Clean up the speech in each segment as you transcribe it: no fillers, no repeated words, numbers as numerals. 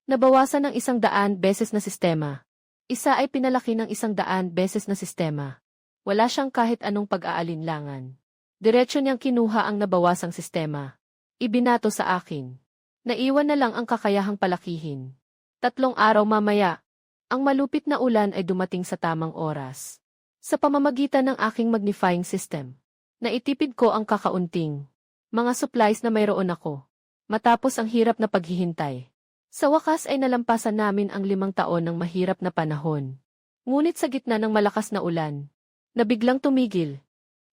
Nabawasan ng 100 beses na sistema. Isa ay pinalaki ng 100 beses na sistema. Wala siyang kahit anong pag-aalinlangan. Diretso niyang kinuha ang nabawasang sistema. Ibinato sa akin. Naiwan na lang ang kakayahang palakihin. 3 araw mamaya, ang malupit na ulan ay dumating sa tamang oras. Sa pamamagitan ng aking magnifying system, naitipid ko ang kakaunting mga supplies na mayroon ako. Matapos ang hirap na paghihintay. Sa wakas ay nalampasan namin ang 5 taon ng mahirap na panahon. Ngunit sa gitna ng malakas na ulan, na biglang tumigil,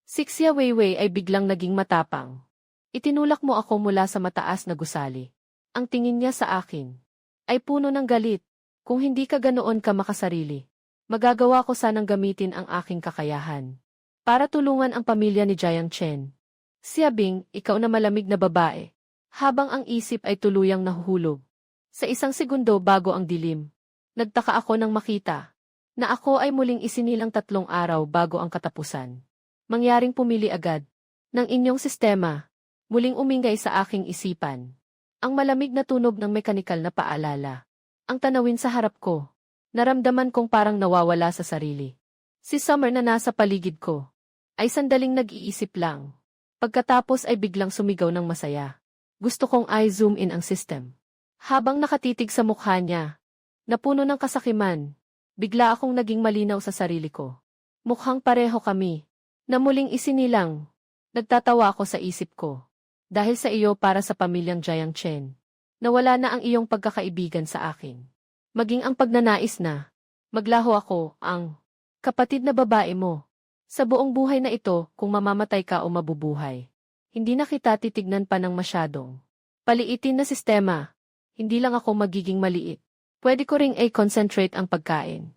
si Xia Weiwei ay biglang naging matapang. Itinulak mo ako mula sa mataas na gusali. Ang tingin niya sa akin ay puno ng galit. Kung hindi ka ganoon ka makasarili, magagawa ko sanang gamitin ang aking kakayahan para tulungan ang pamilya ni Jiang Chen. Xia Bing, ikaw na malamig na babae. Habang ang isip ay tuluyang nahuhulog. Sa 1 segundo bago ang dilim, nagtaka ako nang makita na ako ay muling isinilang 3 araw bago ang katapusan. Mangyaring pumili agad ng inyong sistema, muling umingay sa aking isipan. Ang malamig na tunog ng mekanikal na paalala. Ang tanawin sa harap ko. Naramdaman kong parang nawawala sa sarili. Si Summer na nasa paligid ko ay sandaling nag-iisip lang. Pagkatapos ay biglang sumigaw ng masaya. Gusto kong i-zoom in ang system. Habang nakatitig sa mukha niya, napuno ng kasakiman, bigla akong naging malinaw sa sarili ko. Mukhang pareho kami, na muling isinilang. Nagtatawa ako sa isip ko. Dahil sa iyo para sa pamilyang Jiang Chen, nawala na ang iyong pagkakaibigan sa akin. Maging ang pagnanais na, maglaho ako, ang kapatid na babae mo. Sa buong buhay na ito, kung mamamatay ka o mabubuhay. Hindi na kita titignan pa ng masyadong paliitin na sistema. Hindi lang ako magiging maliit. Pwede ko ring i-concentrate ang pagkain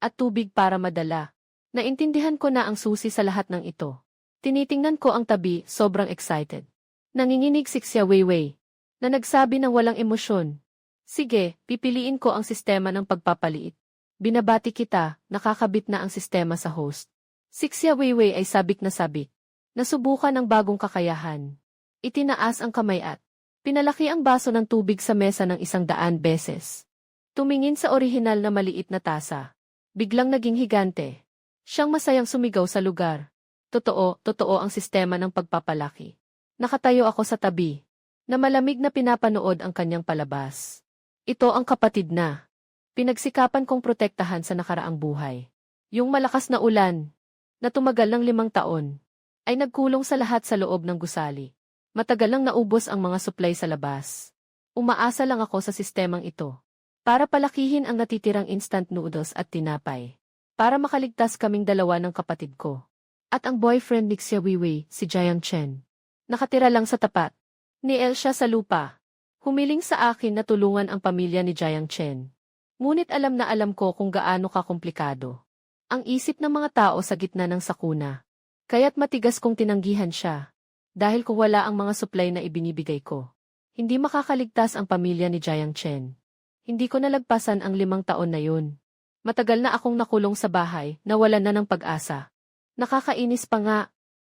at tubig para madala. Naintindihan ko na ang susi sa lahat ng ito. Tinitingnan ko ang tabi, sobrang excited. Nanginginig si Xia Weiwei, na nagsabi ng walang emosyon. Sige, pipiliin ko ang sistema ng pagpapaliit. Binabati kita, nakakabit na ang sistema sa host. Si Xia Weiwei ay sabik na sabik. Nasubukan ang bagong kakayahan. Itinaas ang kamay at pinalaki ang baso ng tubig sa mesa ng 100 beses. Tumingin sa orihinal na maliit na tasa. Biglang naging higante. Siyang masayang sumigaw sa lugar. Totoo ang sistema ng pagpapalaki. Nakatayo ako sa tabi, na malamig na pinapanood ang kanyang palabas. Ito ang kapatid na pinagsikapan kong protektahan sa nakaraang buhay. Yung malakas na ulan, na tumagal ng 5 taon, ay nagkulong sa lahat sa loob ng gusali. Matagal lang naubos ang mga supply sa labas. Umaasa lang ako sa sistemang ito, para palakihin ang natitirang instant noodles at tinapay, para makaligtas kaming dalawa ng kapatid ko. At ang boyfriend ni Xia Weiwei, si Jiang Chen. Nakatira lang sa tapat. Niel siya sa lupa. Humiling sa akin na tulungan ang pamilya ni Jiang Chen. Ngunit alam na alam ko kung gaano kakomplikado ang isip ng mga tao sa gitna ng sakuna. Kaya't matigas kong tinanggihan siya. Dahil kung wala ang mga supply na ibinibigay ko, hindi makakaligtas ang pamilya ni Jiang Chen. Hindi ko nalagpasan ang 5 taon na yun. Matagal na akong nakulong sa bahay, nawalan na ng pag-asa. Nakakainis pa nga.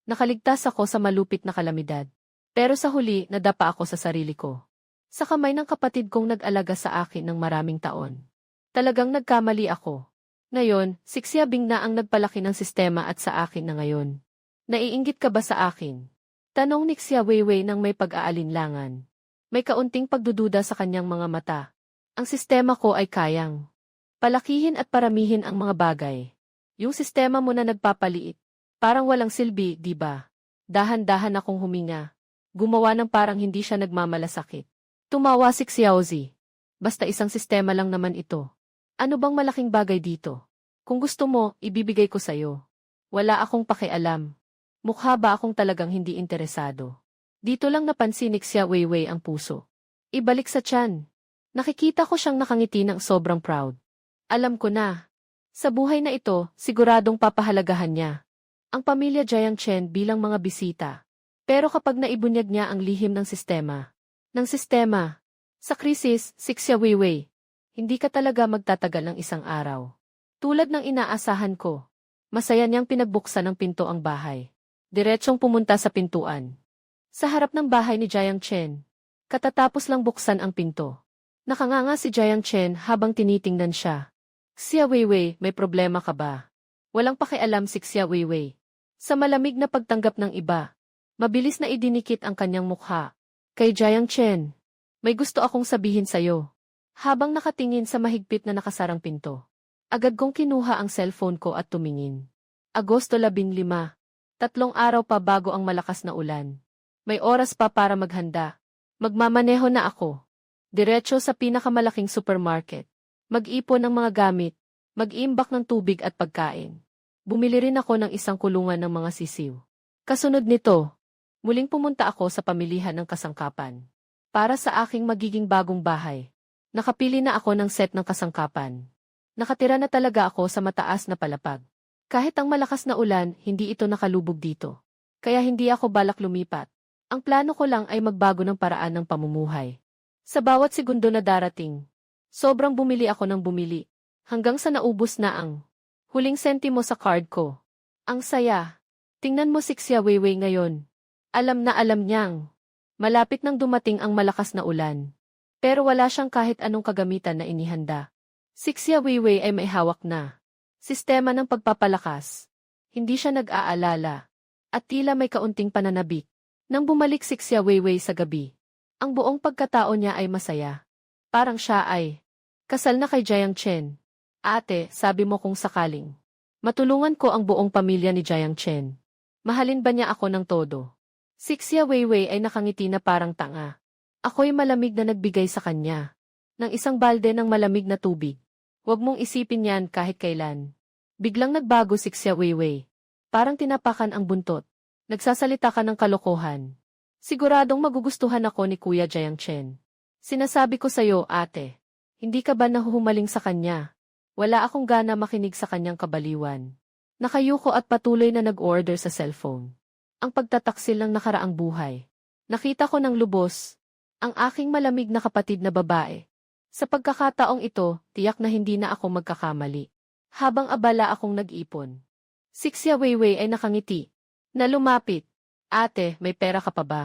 Nakaligtas ako sa malupit na kalamidad. Pero sa huli, nadapa ako sa sarili ko. Sa kamay ng kapatid kong nag-alaga sa akin ng maraming taon. Talagang nagkamali ako. Ngayon, si Xia Bing na ang nagpalaki ng sistema at sa akin na ngayon. Naiinggit ka ba sa akin? Tanong ni Xia Weiwei nang may pag-aalinlangan. May kaunting pagdududa sa kanyang mga mata. Ang sistema ko ay kayang palakihin at paramihin ang mga bagay. Yung sistema mo na nagpapaliit. Parang walang silbi, di ba? Dahan-dahan akong huminga. Gumawa ng parang hindi siya nagmamalasakit. Tumawa si Xiaozi. Basta isang sistema lang naman ito. Ano bang malaking bagay dito? Kung gusto mo, ibibigay ko sa'yo. Wala akong pakialam. Mukha ba akong talagang hindi interesado? Dito lang napansin ni Xia Weiwei ang puso. Ibalik sa tiyan. Nakikita ko siyang nakangiti ng sobrang proud. Alam ko na. Sa buhay na ito, siguradong papahalagahan niya ang pamilya Jiang Chen bilang mga bisita. Pero kapag naibunyag niya ang lihim ng sistema, sa krisis, si Xia Weiwei, hindi ka talaga magtatagal ng 1 araw. Tulad ng inaasahan ko, masaya niyang pinagbuksan ng pinto ang bahay. Diretsong pumunta sa pintuan. Sa harap ng bahay ni Jiang Chen, katatapos lang buksan ang pinto. Nakanganga si Jiang Chen habang tinitingnan siya. Xia Weiwei, may problema ka ba? Walang pakialam si Xia Weiwei. Sa malamig na pagtanggap ng iba, mabilis na idinikit ang kanyang mukha. Kay Jiang Chen, may gusto akong sabihin sa'yo. Habang nakatingin sa mahigpit na nakasarang pinto, agad kong kinuha ang cellphone ko at tumingin. Agosto 15, 3 araw pa bago ang malakas na ulan. May oras pa para maghanda. Magmamaneho na ako. Diretso sa pinakamalaking supermarket. Mag-ipon ng mga gamit. Mag-iimbak ng tubig at pagkain. Bumili rin ako ng isang kulungan ng mga sisiw. Kasunod nito, muling pumunta ako sa pamilihan ng kasangkapan. Para sa aking magiging bagong bahay. Nakapili na ako ng set ng kasangkapan. Nakatira na talaga ako sa mataas na palapag. Kahit ang malakas na ulan, hindi ito nakalubog dito. Kaya hindi ako balak lumipat. Ang plano ko lang ay magbago ng paraan ng pamumuhay. Sa bawat segundo na darating, sobrang bumili ako ng bumili, hanggang sa naubos na ang huling sentimo sa card ko. Ang saya. Tingnan mo si Xia Weiwei ngayon. Alam na alam niyang malapit nang dumating ang malakas na ulan. Pero wala siyang kahit anong kagamitan na inihanda. Si Xia Weiwei ay may hawak na sistema ng pagpapalakas. Hindi siya nag-aalala. At tila may kaunting pananabik. Nang bumalik si Xia Weiwei sa gabi, ang buong pagkatao niya ay masaya. Parang siya ay kasal na kay Jiang Chen. Ate, sabi mo kung sakaling matulungan ko ang buong pamilya ni Jiang Chen. Mahalin ba niya ako ng todo? Si Xia Weiwei ay nakangiti na parang tanga. Ako'y malamig na nagbigay sa kanya ng isang balde ng malamig na tubig. Huwag mong isipin yan kahit kailan. Biglang nagbago si Xia Weiwei. Parang tinapakan ang buntot. Nagsasalita ka ng kalokohan. Siguradong magugustuhan ako ni Kuya Jiang Chen. Sinasabi ko sa'yo, ate. Hindi ka ba nahuhumaling sa kanya? Wala akong gana makinig sa kanyang kabaliwan. Nakayuko at patuloy na nag-order sa cellphone. Ang pagtataksil ng nakaraang buhay. Nakita ko ng lubos ang aking malamig na kapatid na babae. Sa pagkakataong ito, tiyak na hindi na ako magkakamali. Habang abala akong nag-ipon, si Xia Weiwei ay nakangiti. Na lumapit. Ate, may pera ka pa ba?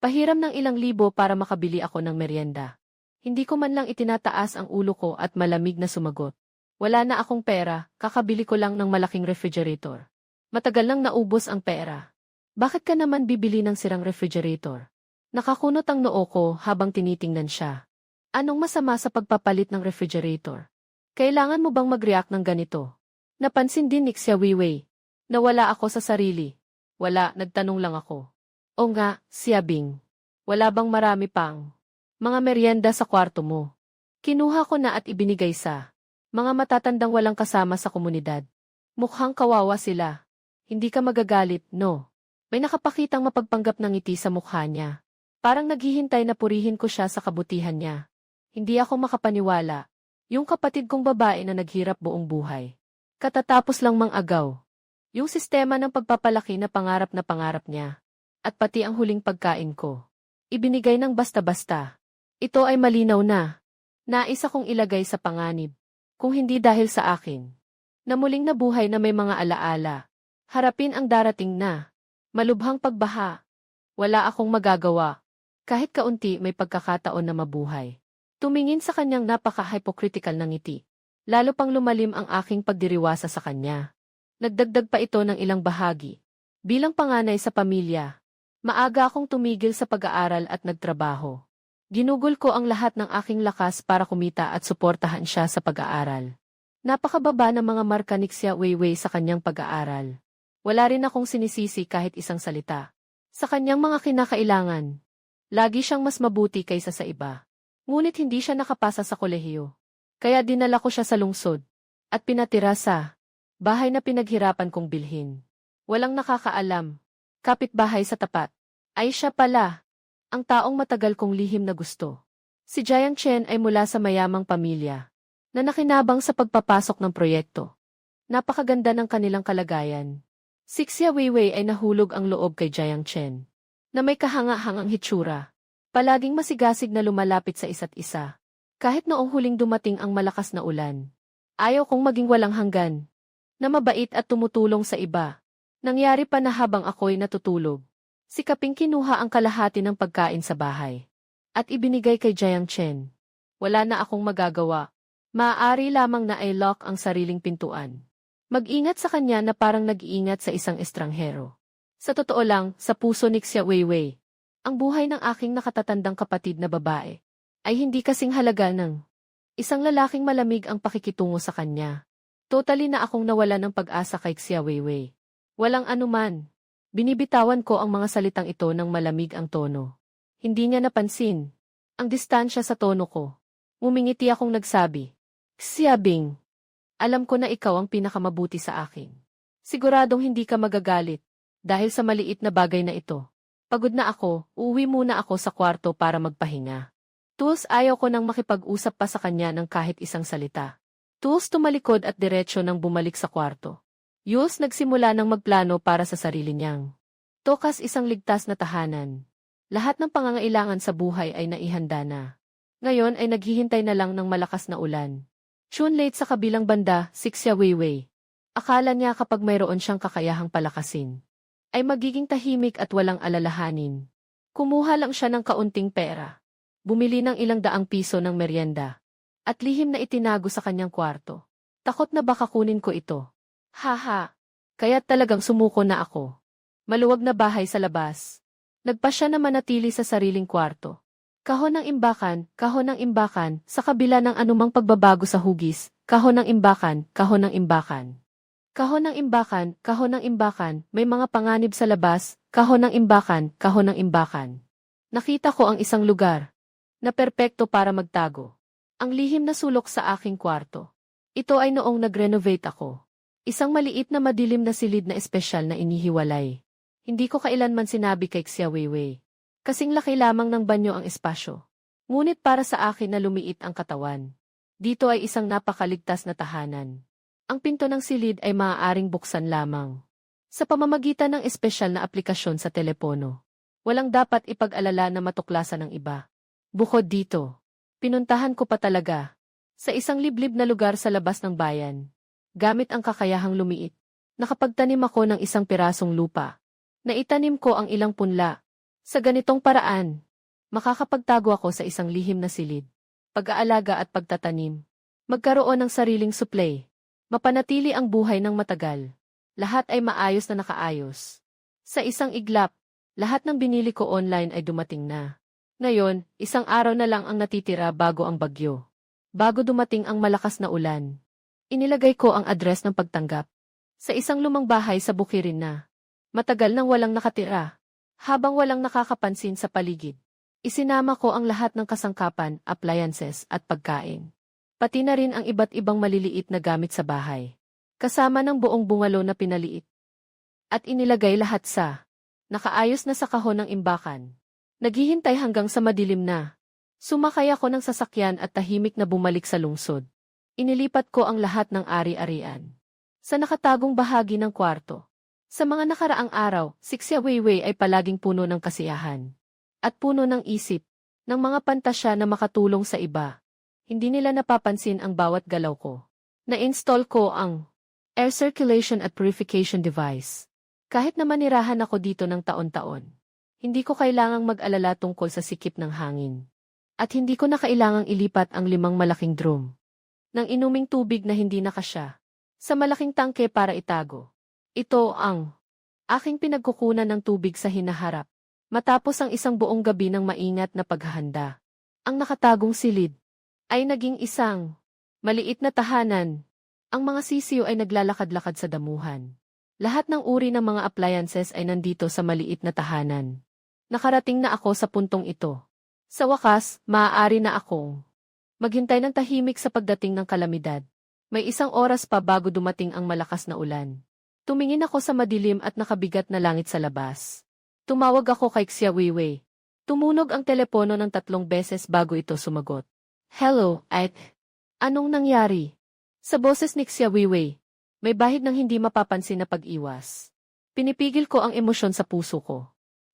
Pahiram ng ilang libo para makabili ako ng merienda. Hindi ko man lang itinataas ang ulo ko at malamig na sumagot. Wala na akong pera, kakabili ko lang ng malaking refrigerator. Matagal nang naubos ang pera. Bakit ka naman bibili ng sirang refrigerator? Nakakunot ang noo ko habang tinitingnan siya. Anong masama sa pagpapalit ng refrigerator? Kailangan mo bang mag-react ng ganito? Napansin din ni Xia Weiwei. Nawala ako sa sarili. Wala, nagtanong lang ako. O nga, Xia Bing. Wala bang marami pang mga merienda sa kwarto mo? Kinuha ko na at ibinigay sa mga matatandang walang kasama sa komunidad. Mukhang kawawa sila. Hindi ka magagalit, no? May nakapakitang mapagpanggap ng ngiti sa mukha niya. Parang naghihintay na purihin ko siya sa kabutihan niya. Hindi ako makapaniwala. Yung kapatid kong babae na naghirap buong buhay. Katatapos lang mang-agaw. Yung sistema ng pagpapalaki na pangarap niya. At pati ang huling pagkain ko. Ibinigay ng basta-basta. Ito ay malinaw na. Nais akong ilagay sa panganib. Kung hindi dahil sa akin. Na muling nabuhay na may mga alaala. Harapin ang darating na. Malubhang pagbaha. Wala akong magagawa. Kahit kaunti may pagkakataon na mabuhay. Tumingin sa kanyang napaka-hypocritical na ngiti. Lalo pang lumalim ang aking pagdiriwasa sa kanya. Nagdagdag pa ito ng ilang bahagi. Bilang panganay sa pamilya, maaga akong tumigil sa pag-aaral at nagtrabaho. Ginugol ko ang lahat ng aking lakas para kumita at suportahan siya sa pag-aaral. Napakababa ng mga marka ni Xia Weiwei sa kanyang pag-aaral. Wala rin akong sinisisi kahit isang salita. Sa kanyang mga kinakailangan, lagi siyang mas mabuti kaysa sa iba. Ngunit hindi siya nakapasa sa kolehiyo. Kaya dinala ko siya sa lungsod at pinatira sa bahay na pinaghirapan kong bilhin. Walang nakakaalam. Kapitbahay sa tapat. Ay siya pala. Ang taong matagal kong lihim na gusto. Si Jiang Chen ay mula sa mayamang pamilya. Na nakinabang sa pagpapasok ng proyekto. Napakaganda ng kanilang kalagayan. Si Xia Weiwei ay nahulog ang loob kay Jiang Chen. Na may kahanga-hangang hitsura. Palaging masigasig na lumalapit sa isa't isa. Kahit noong huling dumating ang malakas na ulan. Ayaw kong maging walang hanggan. Na mabait at tumutulong sa iba. Nangyari pa na habang ako'y natutulog. Si Kaping kinuha ang kalahati ng pagkain sa bahay. At ibinigay kay Jiang Chen. Wala na akong magagawa. Maaari lamang na i-lock ang sariling pintuan. Mag-ingat sa kanya na parang nag-iingat sa isang estranghero. Sa totoo lang, sa puso ni Xia Weiwei, ang buhay ng aking nakatatandang kapatid na babae ay hindi kasing halaga ng isang lalaking malamig ang pakikitungo sa kanya. Totally na akong nawala ng pag-asa kay Xia Weiwei. Walang anuman. Binibitawan ko ang mga salitang ito ng malamig ang tono. Hindi niya napansin ang distansya sa tono ko. Ngumingiti akong nagsabi, Xia Bing, alam ko na ikaw ang pinakamabuti sa akin. Siguradong hindi ka magagalit dahil sa maliit na bagay na ito. Pagod na ako, uuwi muna ako sa kwarto para magpahinga. Tools ayaw ko nang makipag-usap pa sa kanya ng kahit isang salita. Tools tumalikod at diretsyo nang bumalik sa kwarto. Yules nagsimula ng magplano para sa sarili niyang tokas isang ligtas na tahanan. Lahat ng pangangailangan sa buhay ay naihanda na. Ngayon ay naghihintay na lang ng malakas na ulan. Chunlate sa kabilang banda, si Xia Weiwei. Akala niya kapag mayroon siyang kakayahang palakasin, ay magiging tahimik at walang alalahanin. Kumuha lang siya ng kaunting pera. Bumili ng ilang daang piso ng merienda. At lihim na itinago sa kanyang kwarto. Takot na baka kunin ko ito. Haha. Kaya't talagang sumuko na ako. Maluwag na bahay sa labas. Nagpa siya na manatili sa sariling kwarto. Kahon ng imbakan, sa kabila ng anumang pagbabago sa hugis, kahon ng imbakan, kahon ng imbakan. Kahon ng imbakan, kahon ng imbakan, may mga panganib sa labas, kahon ng imbakan, kahon ng imbakan. Nakita ko ang isang lugar na perpekto para magtago. Ang lihim na sulok sa aking kwarto. Ito ay noong nag-renovate ako. Isang maliit na madilim na silid na espesyal na inihiwalay. Hindi ko kailanman sinabi kay Xia Weiwei. Kasing laki lamang ng banyo ang espasyo. Ngunit para sa akin na lumiit ang katawan. Dito ay isang napakaligtas na tahanan. Ang pinto ng silid ay maaaring buksan lamang sa pamamagitan ng espesyal na aplikasyon sa telepono. Walang dapat ipag-alala na matuklasan ng iba. Bukod dito, pinuntahan ko pa talaga sa isang liblib na lugar sa labas ng bayan. Gamit ang kakayahang lumiit, nakapagtanim ako ng isang pirasong lupa. Naitanim ko ang ilang punla. Sa ganitong paraan, makakapagtago ako sa isang lihim na silid. Pag-aalaga at pagtatanim. Magkaroon ng sariling supply. Mapanatili ang buhay ng matagal. Lahat ay maayos na nakaayos. Sa isang iglap, lahat ng binili ko online ay dumating na. Ngayon, isang araw na lang ang natitira bago ang bagyo. Bago dumating ang malakas na ulan. Inilagay ko ang address ng pagtanggap sa isang lumang bahay sa Bukirin na. Matagal nang walang nakatira. Habang walang nakakapansin sa paligid, isinama ko ang lahat ng kasangkapan, appliances at pagkain. Pati na rin ang iba't ibang maliliit na gamit sa bahay. Kasama ng buong bungalo na pinaliit. At inilagay lahat sa nakaayos na sa kahon ng imbakan. Naghihintay hanggang sa madilim na. Sumakay ako ng sasakyan at tahimik na bumalik sa lungsod. Inilipat ko ang lahat ng ari-arian sa nakatagong bahagi ng kwarto. Sa mga nakaraang araw, si Xia Weiwei ay palaging puno ng kasiyahan at puno ng isip ng mga pantasya na makatulong sa iba. Hindi nila napapansin ang bawat galaw ko. Na-install ko ang air circulation at purification device. Kahit na manirahan ako dito ng taon-taon, hindi ko kailangang mag-alala tungkol sa sikip ng hangin. At hindi ko na kailangang ilipat ang 5 malaking drum ng inuming tubig na hindi nakasya sa malaking tangke para itago. Ito ang aking pinagkukunan ng tubig sa hinaharap. Matapos ang isang buong gabi ng maingat na paghahanda, ang nakatagong silid ay naging isang maliit na tahanan. Ang mga sisiyo ay naglalakad-lakad sa damuhan. Lahat ng uri ng mga appliances ay nandito sa maliit na tahanan. Nakarating na ako sa puntong ito. Sa wakas, maaari na akong maghintay ng tahimik sa pagdating ng kalamidad. May 1 oras pa bago dumating ang malakas na ulan. Tumingin ako sa madilim at nakabigat na langit sa labas. Tumawag ako kay Xia Weiwei. Tumunog ang telepono ng 3 beses bago ito sumagot. Hello, at anong nangyari? Sa boses ni Xia Weiwei, may bahid ng hindi mapapansin na pag-iwas. Pinipigil ko ang emosyon sa puso ko.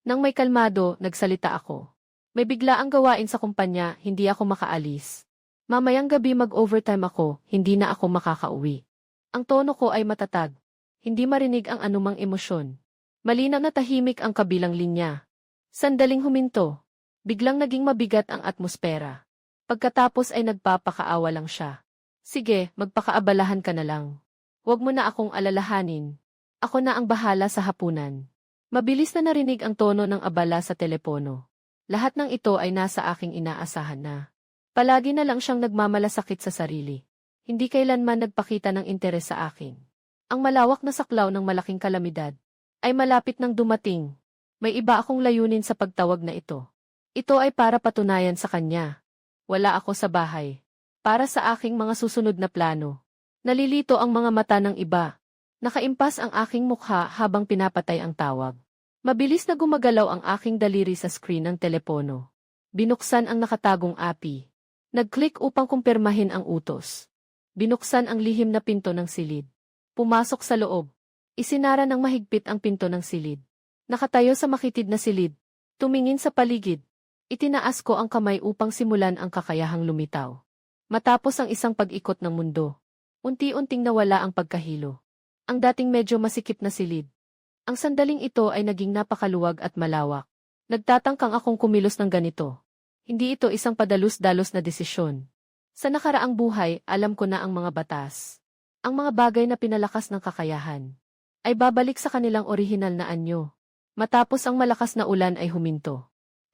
Nang may kalmado, nagsalita ako. May bigla ang gawain sa kumpanya, hindi ako makaalis. Mamayang gabi mag-overtime ako, hindi na ako makakauwi. Ang tono ko ay matatag. Hindi marinig ang anumang emosyon. Malinaw na tahimik ang kabilang linya. Sandaling huminto. Biglang naging mabigat ang atmosfera. Pagkatapos ay nagpapakaawa lang siya. Sige, magpakaabalahan ka na lang. Huwag mo na akong alalahanin. Ako na ang bahala sa hapunan. Mabilis na narinig ang tono ng abala sa telepono. Lahat ng ito ay nasa aking inaasahan na. Palagi na lang siyang nagmamalasakit sa sarili. Hindi kailanman nagpakita ng interes sa akin. Ang malawak na saklaw ng malaking kalamidad ay malapit nang dumating. May iba akong layunin sa pagtawag na ito. Ito ay para patunayan sa kanya. Wala ako sa bahay. Para sa aking mga susunod na plano. Nalilito ang mga mata ng iba. Nakaimpas ang aking mukha habang pinapatay ang tawag. Mabilis na gumagalaw ang aking daliri sa screen ng telepono. Binuksan ang nakatagong API. Nag-click upang kumpirmahin ang utos. Binuksan ang lihim na pinto ng silid. Pumasok sa loob. Isinara ng mahigpit ang pinto ng silid. Nakatayo sa makitid na silid. Tumingin sa paligid. Itinaas ko ang kamay upang simulan ang kakayahang lumitaw. Matapos ang isang pag-ikot ng mundo, unti-unting nawala ang pagkahilo. Ang dating medyo masikip na silid. Ang sandaling ito ay naging napakaluwag at malawak. Nagtatangkang akong kumilos ng ganito. Hindi ito isang padalus-dalos na desisyon. Sa nakaraang buhay, alam ko na ang mga batas. Ang mga bagay na pinalakas ng kakayahan ay babalik sa kanilang orihinal na anyo. Matapos ang malakas na ulan ay huminto.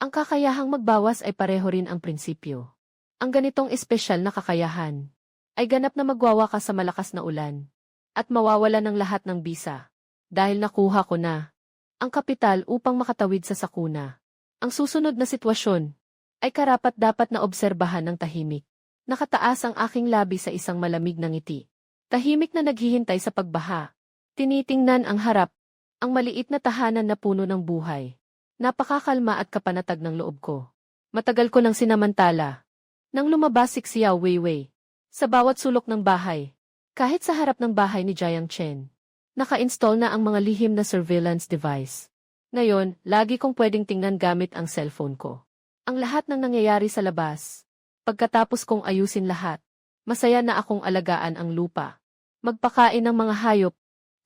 Ang kakayahang magbawas ay pareho rin ang prinsipyo. Ang ganitong espesyal na kakayahan ay ganap na magwawakas sa malakas na ulan at mawawala ng lahat ng bisa dahil nakuha ko na ang kapital upang makatawid sa sakuna. Ang susunod na sitwasyon ay karapat-dapat na obserbahan ng tahimik. Nakataas ang aking labi sa isang malamig na ngiti. Tahimik na naghihintay sa pagbaha. Tinitingnan ang harap, ang maliit na tahanan na puno ng buhay. Napakakalma at kapanatag ng loob ko. Matagal ko nang sinamantala. Nang lumabas si Xiao Weiwei sa bawat sulok ng bahay, kahit sa harap ng bahay ni Jiang Chen, naka-install na ang mga lihim na surveillance device. Ngayon, lagi kong pwedeng tingnan gamit ang cellphone ko. Ang lahat ng nangyayari sa labas. Pagkatapos kong ayusin lahat, masaya na akong alagaan ang lupa. Magpakain ng mga hayop.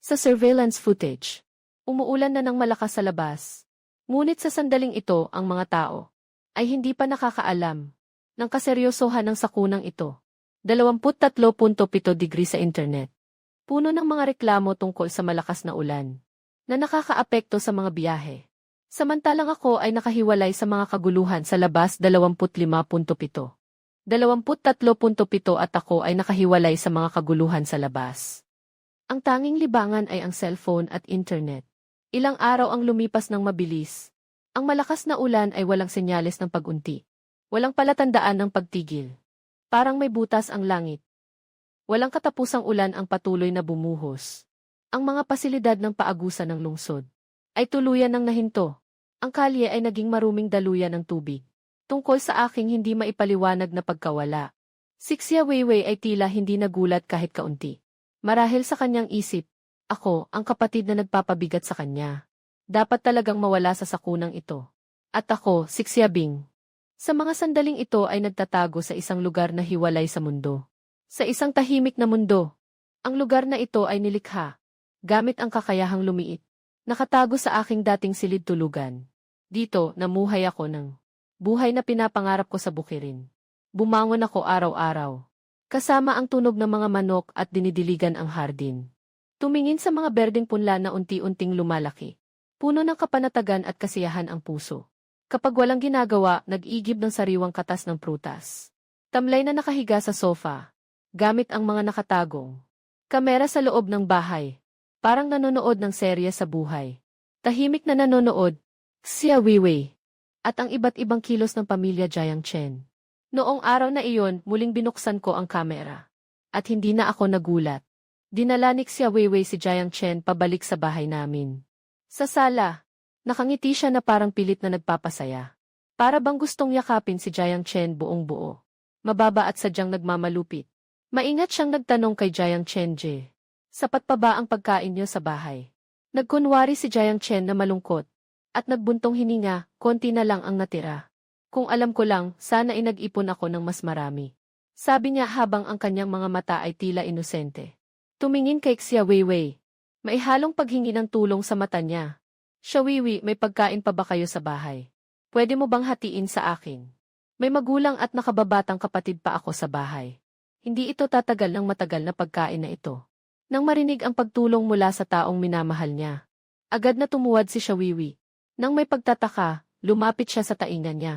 Sa surveillance footage, umuulan na ng malakas sa labas. Ngunit sa sandaling ito, ang mga tao ay hindi pa nakakaalam ng kaseryosohan ng sakunang ito. 23.7 degree sa internet. Puno ng mga reklamo tungkol sa malakas na ulan na nakakaapekto sa mga biyahe. Samantalang ako ay nakahiwalay sa mga kaguluhan sa labas 25.7. 23.7 at ako ay nakahiwalay sa mga kaguluhan sa labas. Ang tanging libangan ay ang cellphone at internet. Ilang araw ang lumipas ng mabilis. Ang malakas na ulan ay walang senyales ng pag-unti. Walang palatandaan ng pagtigil. Parang may butas ang langit. Walang katapusang ulan ang patuloy na bumuhos. Ang mga pasilidad ng paagusan ng lungsod ay tuluyan ng nahinto. Ang kalye ay naging maruming daluyan ng tubig. Tungkol sa aking hindi maipaliwanag na pagkawala. Si Xia Weiwei ay tila hindi nagulat kahit kaunti. Marahil sa kanyang isip, ako, ang kapatid na nagpapabigat sa kanya. Dapat talagang mawala sa sakunang ito. At ako, si Xia Bing. Sa mga sandaling ito ay nagtatago sa isang lugar na hiwalay sa mundo. Sa isang tahimik na mundo. Ang lugar na ito ay nilikha. Gamit ang kakayahang lumiit. Nakatago sa aking dating silid tulugan. Dito, namuhay ako ng buhay na pinapangarap ko sa bukirin. Bumangon ako araw-araw. Kasama ang tunog ng mga manok at dinidiligan ang hardin. Tumingin sa mga berdeng punla na unti-unting lumalaki. Puno ng kapanatagan at kasiyahan ang puso. Kapag walang ginagawa, nag-igib ng sariwang katas ng prutas. Tamlay na nakahiga sa sofa. Gamit ang mga nakatagong kamera sa loob ng bahay. Parang nanonood ng serye sa buhay. Tahimik na nanonood. Xia Weiwei. At ang iba't ibang kilos ng pamilya Jiang Chen. Noong araw na iyon, muling binuksan ko ang kamera. At hindi na ako nagulat. Dinala ni Xia Weiwei si Jiang Chen pabalik sa bahay namin. Sa sala, nakangiti siya na parang pilit na nagpapasaya. Para bang gustong yakapin si Jiang Chen buong buo. Mababa at sadyang nagmamalupit. Maingat siyang nagtanong kay Jiang Chen Je. Sapat pa ba ang pagkain niyo sa bahay? Nagkunwari si Jiang Chen na malungkot. At nagbuntong hininga, konti na lang ang natira. Kung alam ko lang, sana inag-ipon ako ng mas marami. Sabi niya habang ang kanyang mga mata ay tila inosente. Tumingin kay Xia Weiwei. May halong paghingi ng tulong sa mata niya. Xia Weiwei, may pagkain pa ba kayo sa bahay? Pwede mo bang hatiin sa akin? May magulang at nakababatang kapatid pa ako sa bahay. Hindi ito tatagal ng matagal na pagkain na ito. Nang marinig ang pagtulong mula sa taong minamahal niya, agad na tumuwad si Shawiwi. Nang may pagtataka, lumapit siya sa taingan niya.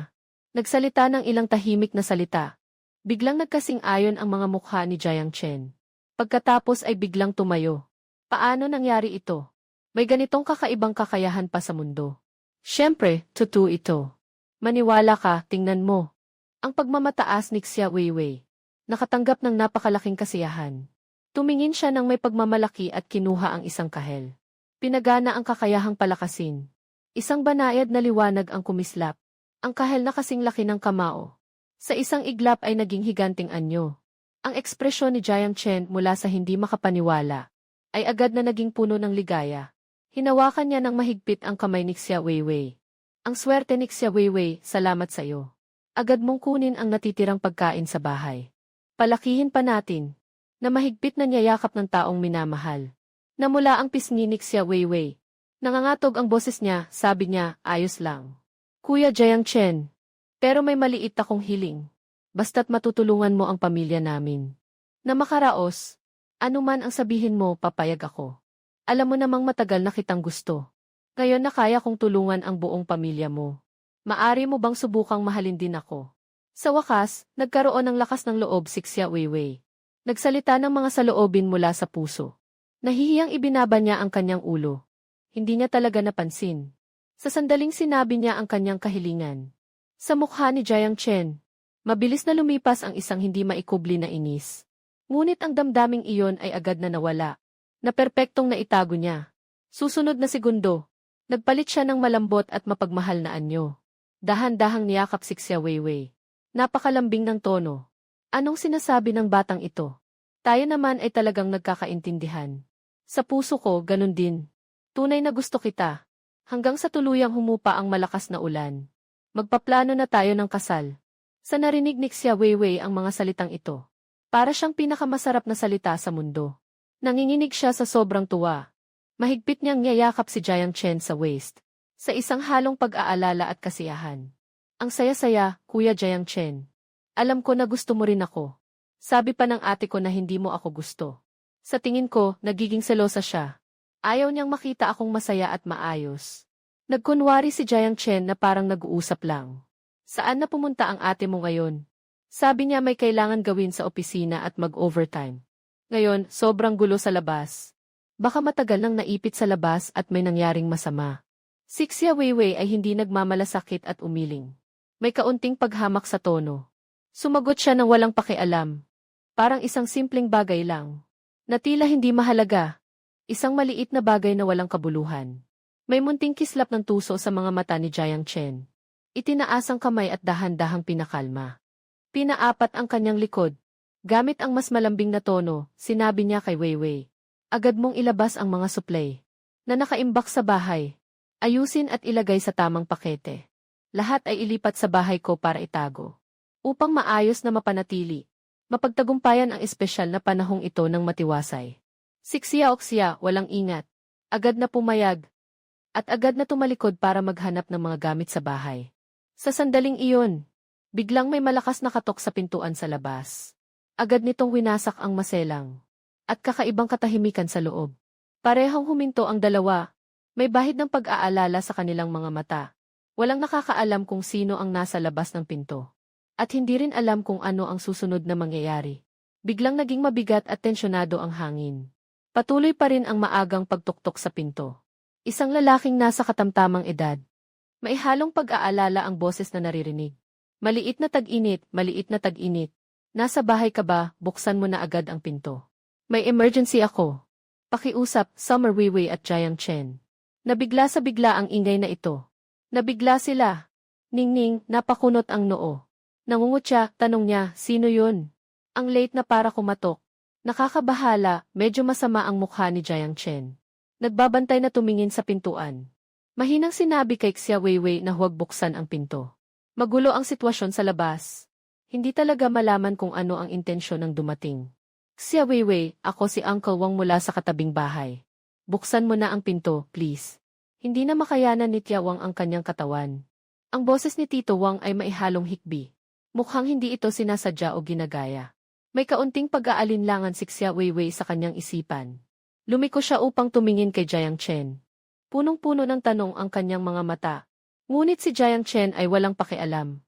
Nagsalita ng ilang tahimik na salita. Biglang nagkasing-ayon ang mga mukha ni Jiang Chen. Pagkatapos ay biglang tumayo. Paano nangyari ito? May ganitong kakaibang kakayahan pa sa mundo. Siyempre, totoo ito. Maniwala ka, tingnan mo. Ang pagmamataas ni Xia Weiwei. Nakatanggap ng napakalaking kasiyahan. Tumingin siya ng may pagmamalaki at kinuha ang isang kahel. Pinagana ang kakayahang palakasin. Isang banayad na liwanag ang kumislap. Ang kahel na kasing laki ng kamao. Sa isang iglap ay naging higanting anyo. Ang ekspresyon ni Jiang Chen mula sa hindi makapaniwala ay agad na naging puno ng ligaya. Hinawakan niya ng mahigpit ang kamay ni Xia Weiwei. Ang swerte ni Xia Weiwei, salamat sa iyo. Agad mong kunin ang natitirang pagkain sa bahay. Palakihin pa natin. Na mahigpit na niyayakap ng taong minamahal. Namula ang pisngi ni Xia Weiwei. Nangangatog ang boses niya, sabi niya, ayos lang. Kuya Jiang Chen. Pero may maliit akong hiling. Basta't matutulungan mo ang pamilya namin. Na makaraos, anuman ang sabihin mo, papayag ako. Alam mo namang matagal na kitang gusto. Ngayon na kaya kong tulungan ang buong pamilya mo. Maari mo bang subukang mahalin din ako? Sa wakas, nagkaroon ng lakas ng loob si Xia Weiwei. Nagsalita ng mga saloobin mula sa puso. Nahihiyang ibinaba niya ang kanyang ulo. Hindi niya talaga napansin. Sa sandaling sinabi niya ang kanyang kahilingan. Sa mukha ni Jiang Chen, mabilis na lumipas ang isang hindi maikubli na inis. Ngunit ang damdaming iyon ay agad na nawala. Na perpektong naitago niya. Susunod na segundo, nagpalit siya ng malambot at mapagmahal na anyo. Dahan-dahang niyakap si Xia Weiwei. Napakalambing ng tono. Anong sinasabi ng batang ito? Tayo naman ay talagang nagkakaintindihan. Sa puso ko, ganun din. Tunay na gusto kita. Hanggang sa tuluyang humupa ang malakas na ulan. Magpaplano na tayo ng kasal. Sa narinig ni Xia Weiwei ang mga salitang ito. Para siyang pinakamasarap na salita sa mundo. Nanginginig siya sa sobrang tuwa. Mahigpit niyang niyayakap si Jiang Chen sa waist. Sa isang halong pag-aalala at kasiyahan. Ang saya-saya, Kuya Jiang Chen. Alam ko na gusto mo rin ako. Sabi pa ng ate ko na hindi mo ako gusto. Sa tingin ko, nagiging selosa siya. Ayaw niyang makita akong masaya at maayos. Nagkunwari si Jiang Chen na parang nag-uusap lang. Saan na pumunta ang ate mo ngayon? Sabi niya may kailangan gawin sa opisina at mag-overtime. Ngayon, sobrang gulo sa labas. Baka matagal nang naipit sa labas at may nangyaring masama. Si Xia Weiwei ay hindi nagmamalasakit at umiling. May kaunting paghamak sa tono. Sumagot siya ng walang pakialam. Parang isang simpleng bagay lang. Na tila hindi mahalaga. Isang maliit na bagay na walang kabuluhan. May munting kislap ng tuso sa mga mata ni Jiang Chen. Itinaas ang kamay at dahan-dahang pinakalma. Pinaapat ang kanyang likod. Gamit ang mas malambing na tono, sinabi niya kay Weiwei. Agad mong ilabas ang mga suplay. Na nakaimbak sa bahay. Ayusin at ilagay sa tamang pakete. Lahat ay ilipat sa bahay ko para itago. Upang maayos na mapanatili. Mapagtagumpayan ang espesyal na panahong ito ng matiwasay. Si Xia walang ingat. Agad na pumayag. At agad na tumalikod para maghanap ng mga gamit sa bahay. Sa sandaling iyon, biglang may malakas na katok sa pintuan sa labas. Agad nitong winasak ang maselang. At kakaibang katahimikan sa loob. Parehong huminto ang dalawa. May bahid ng pag-aalala sa kanilang mga mata. Walang nakakaalam kung sino ang nasa labas ng pinto. At hindi rin alam kung ano ang susunod na mangyayari. Biglang naging mabigat at tensyonado ang hangin. Patuloy pa rin ang maagang pagtuktok sa pinto. Isang lalaking nasa katamtamang edad. May halong pag-aalala ang boses na naririnig. Maliit na tag-init, maliit na tag-init. Nasa bahay ka ba, buksan mo na agad ang pinto. May emergency ako. Pakiusap, Summer Weiwei at Jiang Chen. Nabigla sa bigla ang ingay na ito. Nabigla sila. Ningning, napakunot ang noo. Nangungutya, tanong niya, sino yun? Ang late na para kumatok. Nakakabahala, medyo masama ang mukha ni Jiang Chen. Nagbabantay na tumingin sa pintuan. Mahinang sinabi kay Xia Weiwei na huwag buksan ang pinto. Magulo ang sitwasyon sa labas. Hindi talaga malaman kung ano ang intensyon ng dumating. Xia Weiwei, ako si Uncle Wang mula sa katabing bahay. Buksan mo na ang pinto, please. Hindi na makayanan ni Tia Wang ang kanyang katawan. Ang boses ni Tito Wang ay maihalong hikbi. Mukhang hindi ito sinasadya o ginagaya. May kaunting pag-aalinlangan si Xia Weiwei sa kanyang isipan. Lumiko siya upang tumingin kay Jiang Chen. Punong-puno ng tanong ang kanyang mga mata. Ngunit si Jiang Chen ay walang pakialam.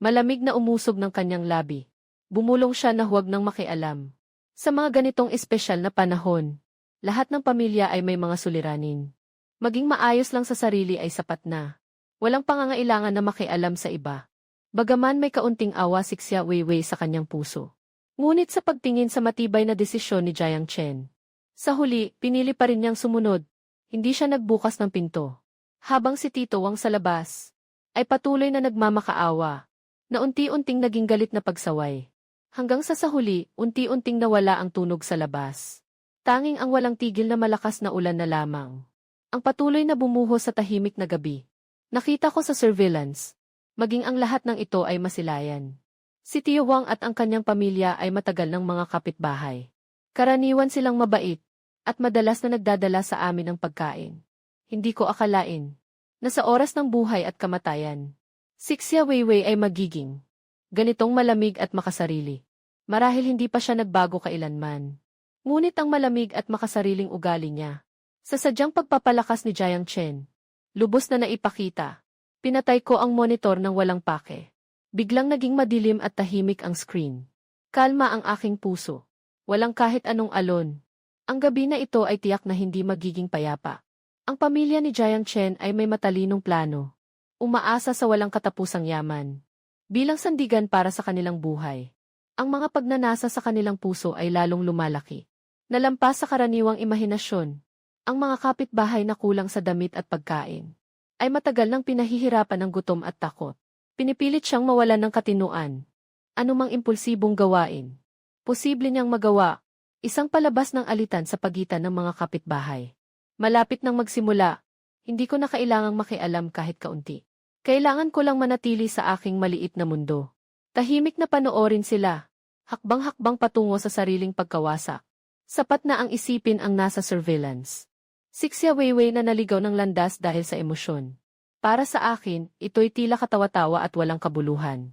Malamig na umusog ng kanyang labi. Bumulong siya na huwag nang makialam. Sa mga ganitong espesyal na panahon, lahat ng pamilya ay may mga suliranin. Maging maayos lang sa sarili ay sapat na. Walang pangangailangan na makialam sa iba. Bagaman may kaunting awa si Xia Weiwei sa kanyang puso. Ngunit sa pagtingin sa matibay na desisyon ni Jiang Chen, sa huli, pinili pa rin niyang sumunod. Hindi siya nagbukas ng pinto. Habang si Tito Wang sa labas, ay patuloy na nagmamakaawa, na unti-unting naging galit na pagsaway. Hanggang sa huli, unti-unting nawala ang tunog sa labas. Tanging ang walang tigil na malakas na ulan na lamang. Ang patuloy na bumuho sa tahimik na gabi. Nakita ko sa surveillance, maging ang lahat ng ito ay masilayan. Si Tio Wang at ang kanyang pamilya ay matagal ng mga kapitbahay. Karaniwan silang mabait, at madalas na nagdadala sa amin ng pagkain. Hindi ko akalain na sa oras ng buhay at kamatayan, si Xia Weiwei ay magiging ganitong malamig at makasarili. Marahil hindi pa siya nagbago kailanman. Ngunit ang malamig at makasariling ugali niya, sa sadyang pagpapalakas ni Jiang Chen, lubos na naipakita. Pinatay ko ang monitor ng walang pake. Biglang naging madilim at tahimik ang screen. Kalma ang aking puso. Walang kahit anong alon. Ang gabi na ito ay tiyak na hindi magiging payapa. Ang pamilya ni Jiang Chen ay may matalinong plano. Umaasa sa walang katapusang yaman. Bilang sandigan para sa kanilang buhay. Ang mga pagnanasa sa kanilang puso ay lalong lumalaki. Nalampas sa karaniwang imahinasyon. Ang mga kapitbahay na kulang sa damit at pagkain ay matagal nang pinahihirapan ng gutom at takot. Pinipilit siyang mawalan ng katinuan. Anumang impulsibong gawain, posible niyang magawa. Isang palabas ng alitan sa pagitan ng mga kapitbahay. Malapit nang magsimula, hindi ko na kailangang makialam kahit kaunti. Kailangan ko lang manatili sa aking maliit na mundo. Tahimik na panoorin sila, hakbang-hakbang patungo sa sariling pagkawasak. Sapat na ang isipin ang nasa surveillance. Si Xia Weiwei na naligaw ng landas dahil sa emosyon. Para sa akin, ito'y tila katawa-tawa at walang kabuluhan.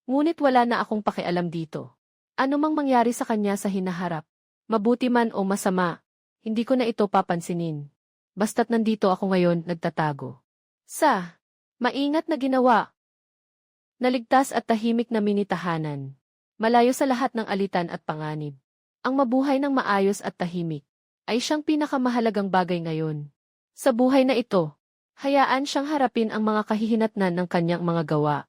Ngunit wala na akong pakialam dito. Ano mang mangyari sa kanya sa hinaharap, mabuti man o masama, hindi ko na ito papansinin. Basta't nandito ako ngayon, nagtatago. Sa maingat na ginawa. Naligtas at tahimik na minitahanan. Malayo sa lahat ng alitan at panganib. Ang mabuhay ng maayos at tahimik ay siyang pinakamahalagang bagay ngayon. Sa buhay na ito, hayaan siyang harapin ang mga kahihinatnan ng kanyang mga gawa.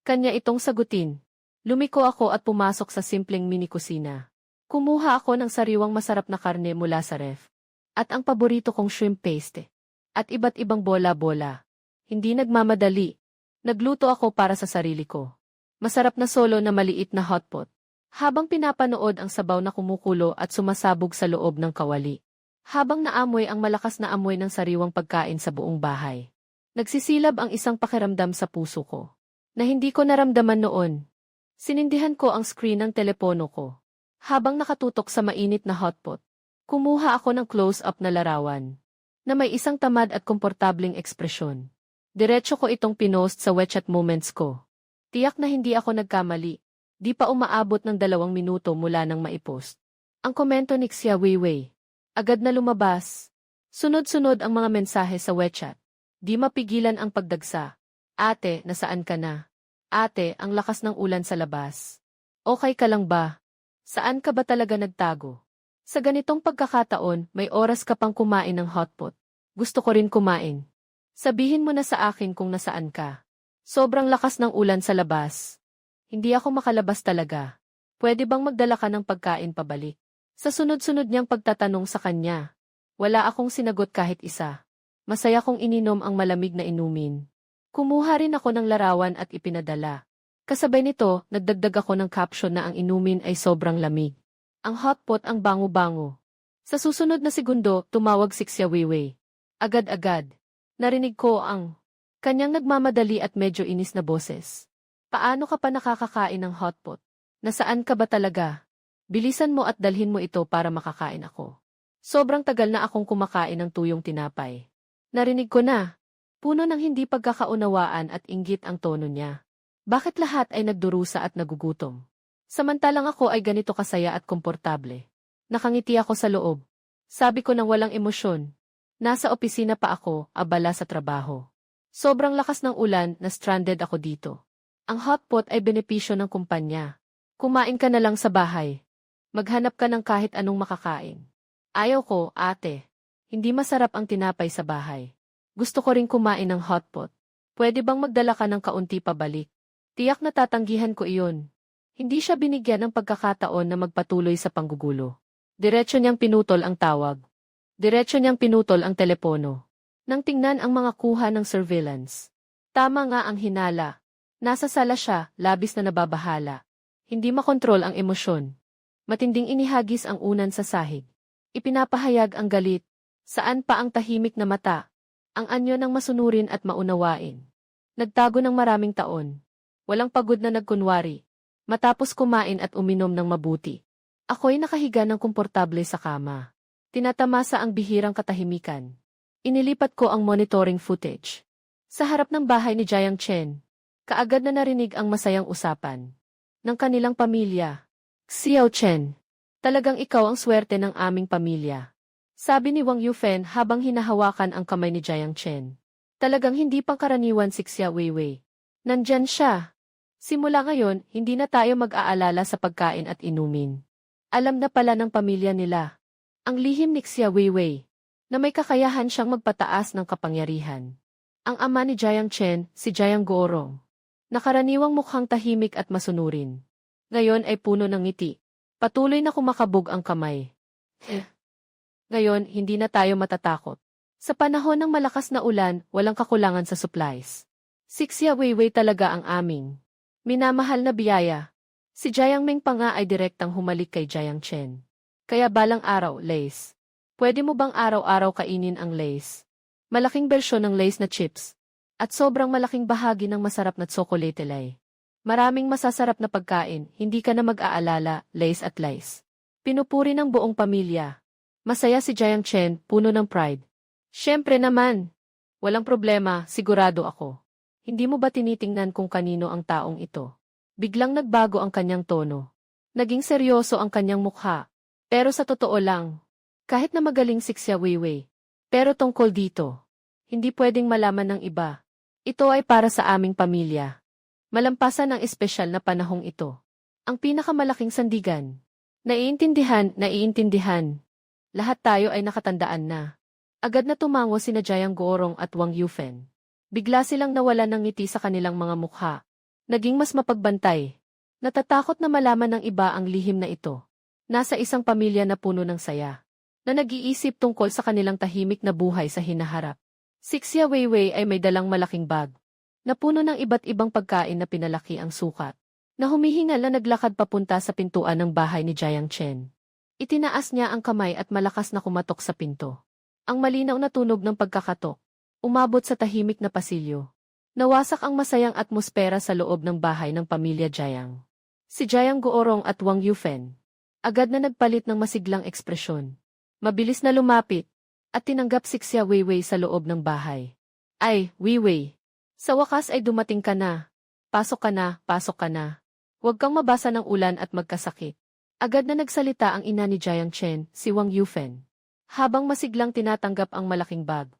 Kanya itong sagutin. Lumiko ako at pumasok sa simpleng mini-kusina. Kumuha ako ng sariwang masarap na karne mula sa ref. At ang paborito kong shrimp paste. At iba't ibang bola-bola. Hindi nagmamadali. Nagluto ako para sa sarili ko. Masarap na solo na maliit na hotpot. Habang pinapanood ang sabaw na kumukulo at sumasabog sa loob ng kawali. Habang naamoy ang malakas na amoy ng sariwang pagkain sa buong bahay. Nagsisilab ang isang pakiramdam sa puso ko. Na hindi ko naramdaman noon. Sinindihan ko ang screen ng telepono ko. Habang nakatutok sa mainit na hotpot. Kumuha ako ng close-up na larawan. Na may isang tamad at komportabling ekspresyon. Diretso ko itong pinost sa WeChat moments ko. Tiyak na hindi ako nagkamali. Di pa umaabot ng 2 minuto mula nang maipost. Ang komento ni Xia Weiwei. Agad na lumabas. Sunod-sunod ang mga mensahe sa WeChat. Di mapigilan ang pagdagsa. Ate, nasaan ka na? Ate, ang lakas ng ulan sa labas. Okay ka lang ba? Saan ka ba talaga nagtago? Sa ganitong pagkakataon, may oras ka pang kumain ng hotpot. Gusto ko rin kumain. Sabihin mo na sa akin kung nasaan ka. Sobrang lakas ng ulan sa labas. Hindi ako makalabas talaga. Pwede bang magdala ka ng pagkain pabalik? Sa sunod-sunod niyang pagtatanong sa kanya, wala akong sinagot kahit isa. Masaya kong ininom ang malamig na inumin. Kumuha rin ako ng larawan at ipinadala. Kasabay nito, nagdagdag ako ng caption na ang inumin ay sobrang lamig. Ang hotpot ang bango-bango. Sa susunod na segundo, tumawag si Xia Weiwei. Agad-agad. Narinig ko ang kanyang nagmamadali at medyo inis na boses. Paano ka pa nakakakain ng hotpot? Nasaan ka ba talaga? Bilisan mo at dalhin mo ito para makakain ako. Sobrang tagal na akong kumakain ng tuyong tinapay. Narinig ko na. Puno ng hindi pagkakaunawaan at inggit ang tono niya. Bakit lahat ay nagdurusa at nagugutom? Samantalang ako ay ganito kasaya at komportable. Nakangiti ako sa loob. Sabi ko nang walang emosyon. Nasa opisina pa ako, abala sa trabaho. Sobrang lakas ng ulan na stranded ako dito. Ang hotpot ay benepisyo ng kumpanya. Kumain ka na lang sa bahay. Maghanap ka ng kahit anong makakain. Ayaw ko, ate. Hindi masarap ang tinapay sa bahay. Gusto ko ring kumain ng hotpot. Pwede bang magdala ka ng kaunti pabalik? Tiyak na tatanggihan ko iyon. Hindi siya binigyan ng pagkakataon na magpatuloy sa panggugulo. Diretso niyang pinutol ang tawag. Diretso niyang pinutol ang telepono. Nang tingnan ang mga kuha ng surveillance. Tama nga ang hinala. Nasa sala siya, labis na nababahala. Hindi makontrol ang emosyon. Matinding inihagis ang unan sa sahig. Ipinapahayag ang galit. Saan pa ang tahimik na mata? Ang anyo ng masunurin at maunawain. Nagtago ng maraming taon. Walang pagod na nagkunwari. Matapos kumain at uminom ng mabuti. Ako'y nakahiga ng komportable sa kama. Tinatamasa ang bihirang katahimikan. Inilipat ko ang monitoring footage. Sa harap ng bahay ni Jiang Chen, kaagad na narinig ang masayang usapan. Ng kanilang pamilya. Xiao Chen, talagang ikaw ang swerte ng aming pamilya. Sabi ni Wang Yufen habang hinahawakan ang kamay ni Jiang Chen. Talagang hindi pangkaraniwan si Xia Weiwei. Nandyan siya. Simula ngayon, hindi na tayo mag-aalala sa pagkain at inumin. Alam na pala ng pamilya nila. Ang lihim ni Xia Weiwei, na may kakayahan siyang magpataas ng kapangyarihan. Ang ama ni Jiang Chen, si Jiang Guorong. Nakaraniwang mukhang tahimik at masunurin. Ngayon ay puno ng ngiti. Patuloy na kumakabog ang kamay. Ngayon, hindi na tayo matatakot. Sa panahon ng malakas na ulan, walang kakulangan sa supplies. Si Xia Weiwei talaga ang aming minamahal na biyaya. Si Jiang Meng pa nga ay direktang humalik kay Jiang Chen. Kaya balang araw, Lace. Pwede mo bang araw-araw kainin ang Lace? Malaking bersyon ng Lace na chips. At sobrang malaking bahagi ng masarap na tsokolatelay. Maraming masasarap na pagkain, hindi ka na mag-aalala, Lace at Lace. Pinupuri ng buong pamilya. Masaya si Jiang Chen, puno ng pride. Siyempre naman. Walang problema, sigurado ako. Hindi mo ba tinitingnan kung kanino ang taong ito? Biglang nagbago ang kanyang tono. Naging seryoso ang kanyang mukha. Pero sa totoo lang, kahit na magaling si Xia Weiwei. Pero tungkol dito, hindi pwedeng malaman ng iba. Ito ay para sa aming pamilya. Malampasan ang espesyal na panahong ito. Ang pinakamalaking sandigan. Naiintindihan. Lahat tayo ay nakatandaan na. Agad na tumango sina Jiang Guorong at Wang Yufen. Bigla silang nawalan ng ngiti sa kanilang mga mukha. Naging mas mapagbantay. Natatakot na malaman ng iba ang lihim na ito. Nasa isang pamilya na puno ng saya. Na nag-iisip tungkol sa kanilang tahimik na buhay sa hinaharap. Si Xia Weiwei ay may dalang malaking bag. Na puno ng iba't ibang pagkain na pinalaki ang sukat. Na humihingal na naglakad papunta sa pintuan ng bahay ni Jiang Chen. Itinaas niya ang kamay at malakas na kumatok sa pinto. Ang malinaw na tunog ng pagkakatok. Umabot sa tahimik na pasilyo. Nawasak ang masayang atmosfera sa loob ng bahay ng pamilya Jiang. Si Jiang Guorong at Wang Yufen. Agad na nagpalit ng masiglang ekspresyon. Mabilis na lumapit. At tinanggap si Xia Weiwei sa loob ng bahay. Ay, Weiwei. Sa wakas ay dumating ka na. Pasok ka na. Huwag kang mabasa ng ulan at magkasakit. Agad na nagsalita ang ina ni Jiang Chen, si Wang Yufen. Habang masiglang tinatanggap ang malaking bag,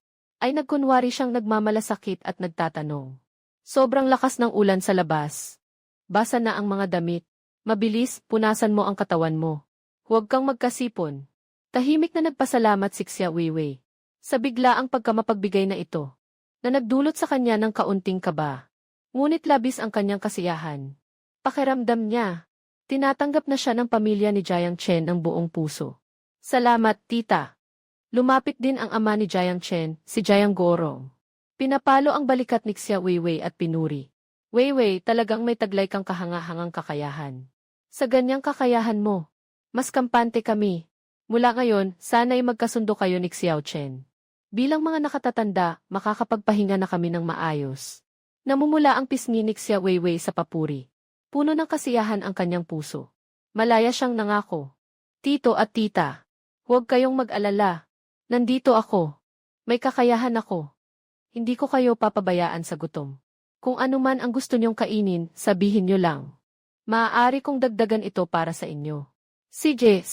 ay nagkunwari siyang nagmamalasakit at nagtatanong. Sobrang lakas ng ulan sa labas. Basa na ang mga damit. Mabilis, punasan mo ang katawan mo. Huwag kang magkasipon. Tahimik na nagpasalamat si Xia Weiwei. Sa biglaang pagkamapagbigay na ito, na nagdulot sa kanya ng kaunting kaba. Ngunit labis ang kanyang kasiyahan. Pakiramdam niya. Tinatanggap na siya ng pamilya ni Jiang Chen ng buong puso. Salamat, tita. Lumapit din ang ama ni Jiang Chen, si Jiang Guorong. Pinapalo ang balikat ni Xia Weiwei at pinuri. Weiwei, talagang may taglay kang kahangahangang kakayahan. Sa ganyang kakayahan mo, mas kampante kami. Mula ngayon, sana'y magkasundo kayo ni Xiao Chen. Bilang mga nakatatanda, makakapagpahinga na kami ng maayos. Namumula ang pisngi ni Xia Weiwei sa papuri. Puno ng kasiyahan ang kanyang puso. Malaya siyang nangako. Tito at tita, huwag kayong mag-alala. Nandito ako. May kakayahan ako. Hindi ko kayo papabayaan sa gutom. Kung ano man ang gusto niyong kainin, sabihin niyo lang. Maaari kong dagdagan ito para sa inyo. CJ.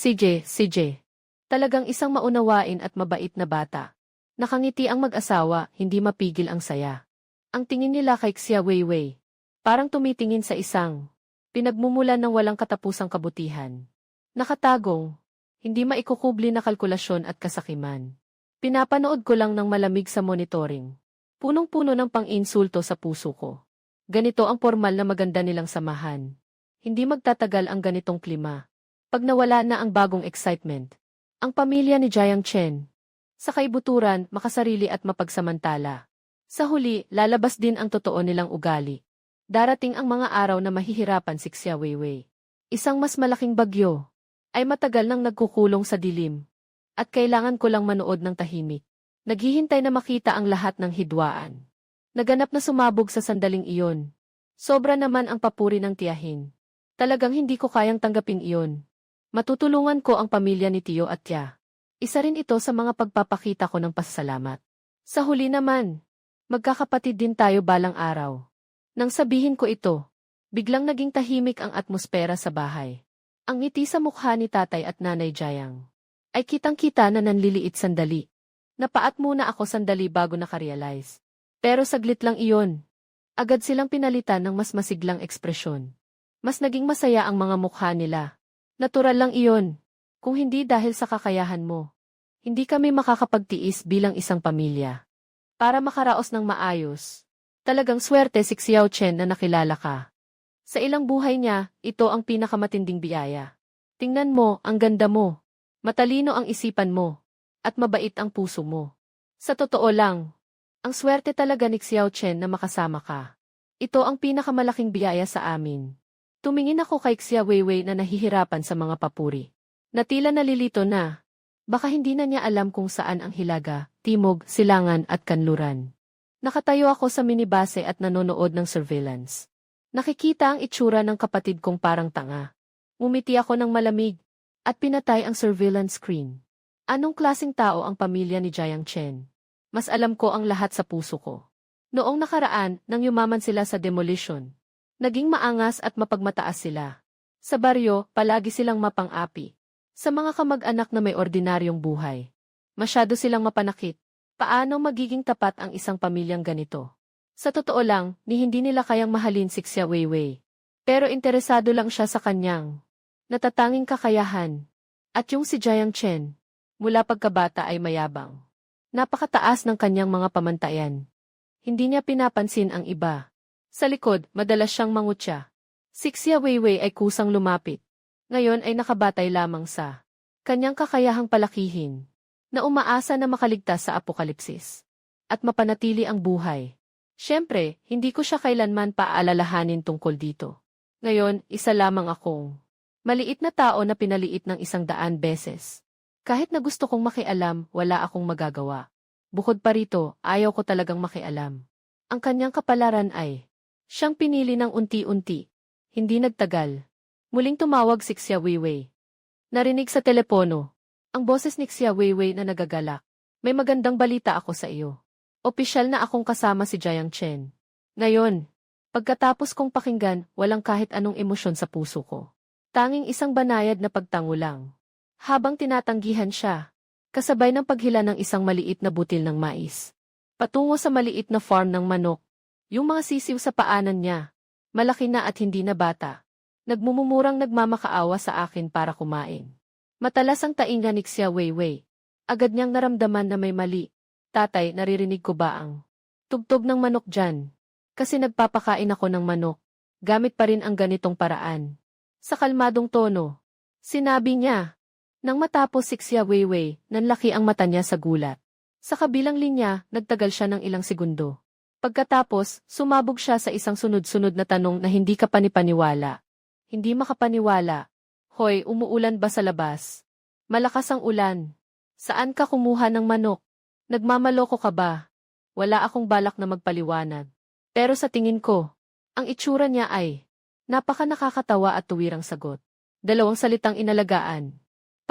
Talagang isang maunawain at mabait na bata. Nakangiti ang mag-asawa, hindi mapigil ang saya. Ang tingin nila kay Xia Weiwei. Parang tumitingin sa isang pinagmumulan ng walang katapusang kabutihan. Nakatagong, hindi maikukubli na kalkulasyon at kasakiman. Pinapanood ko lang ng malamig sa monitoring. Punong-puno ng pang-insulto sa puso ko. Ganito ang formal na maganda nilang samahan. Hindi magtatagal ang ganitong klima. Pag nawala na ang bagong excitement. Ang pamilya ni Jiang Chen. Sa kaibuturan, makasarili at mapagsamantala. Sa huli, lalabas din ang totoo nilang ugali. Darating ang mga araw na mahihirapan si Xia Weiwei. Isang mas malaking bagyo ay matagal nang nagkukulong sa dilim. At kailangan ko lang manood ng tahimik. Naghihintay na makita ang lahat ng hidwaan. Naganap na sumabog sa sandaling iyon. Sobra naman ang papuri ng tiyahin. Talagang hindi ko kayang tanggapin iyon. Matutulungan ko ang pamilya ni Tiyo at Tia. Isa rin ito sa mga pagpapakita ko ng pasasalamat. Sa huli naman, magkakapatid din tayo balang araw. Nang sabihin ko ito, biglang naging tahimik ang atmosfera sa bahay. Ang ngiti sa mukha ni Tatay at Nanay Jiang ay kitang-kita na nanliliit sandali. Napaat muna ako sandali bago nakarealize. Pero saglit lang iyon. Agad silang pinalitan ng mas masiglang ekspresyon. Mas naging masaya ang mga mukha nila. Natural lang iyon. Kung hindi dahil sa kakayahan mo, hindi kami makakapagtiis bilang isang pamilya. Para makaraos ng maayos. Talagang swerte si Xiao Chen na nakilala ka. Sa ilang buhay niya, ito ang pinakamatinding biyaya. Tingnan mo, ang ganda mo. Matalino ang isipan mo. At mabait ang puso mo. Sa totoo lang, ang swerte talaga ni Xiao Chen na makasama ka. Ito ang pinakamalaking biyaya sa amin. Tumingin ako kay Xia Weiwei na nahihirapan sa mga papuri. Na tila nalilito na. Baka hindi na niya alam kung saan ang hilaga, timog, silangan at kanluran. Nakatayo ako sa minibase at nanonood ng surveillance. Nakikita ang itsura ng kapatid kong parang tanga. Umiti ako ng malamig at pinatay ang surveillance screen. Anong klaseng tao ang pamilya ni Jiang Chen? Mas alam ko ang lahat sa puso ko. Noong nakaraan, nang yumaman sila sa demolition, naging maangas at mapagmataas sila. Sa baryo, palagi silang mapang-api. Sa mga kamag-anak na may ordinaryong buhay. Masyado silang mapanakit. Paano magiging tapat ang isang pamilyang ganito? Sa totoo lang, hindi nila kayang mahalin si Xia Weiwei. Pero interesado lang siya sa kanyang natatanging kakayahan. At yung si Jiang Chen, mula pagkabata ay mayabang. Napakataas ng kanyang mga pamantayan. Hindi niya pinapansin ang iba. Sa likod, madalas siyang mangutya. Si Xia Weiwei ay kusang lumapit. Ngayon ay nakabatay lamang sa kanyang kakayahang palakihin, na umaasa na makaligtas sa apokalipsis. At mapanatili ang buhay. Siyempre, hindi ko siya kailanman paalalahanin tungkol dito. Ngayon, isa lamang akong maliit na tao na pinaliit ng 100 beses. Kahit na gusto kong makialam, wala akong magagawa. Bukod pa rito, ayaw ko talagang makialam. Ang kanyang kapalaran ay siyang pinili ng unti-unti. Hindi nagtagal. Muling tumawag si Xia Weiwei. Narinig sa telepono ang boses ni Xia Weiwei na nagagalak. May magandang balita ako sa iyo. Opisyal na akong kasama si Jiang Chen. Ngayon, pagkatapos kong pakinggan, walang kahit anong emosyon sa puso ko. Tanging isang banayad na pagtango lang. Habang tinatanggihan siya, kasabay ng paghila ng isang maliit na butil ng mais. Patungo sa maliit na farm ng manok. Yung mga sisiw sa paanan niya, malaki na at hindi na bata. Nagmumumurang nagmamakaawa sa akin para kumain. Matalas ang tainga ni Xia Weiwei. Agad niyang naramdaman na may mali. Tatay, naririnig ko ba ang tugtog ng manok dyan? Kasi nagpapakain ako ng manok. Gamit pa rin ang ganitong paraan. Sa kalmadong tono, sinabi niya. Nang matapos si Xia Weiwei, nanlaki ang mata niya sa gulat. Sa kabilang linya, nagtagal siya ng ilang segundo. Pagkatapos, sumabog siya sa isang sunod-sunod na tanong na hindi ka panipaniwala. Hindi makapaniwala. Hoy, umuulan ba sa labas? Malakas ang ulan. Saan ka kumuha ng manok? Nagmamaloko ka ba? Wala akong balak na magpaliwanag. Pero sa tingin ko, ang itsura niya ay napaka nakakatawa at tuwirang sagot. 2 salitang inalagaan.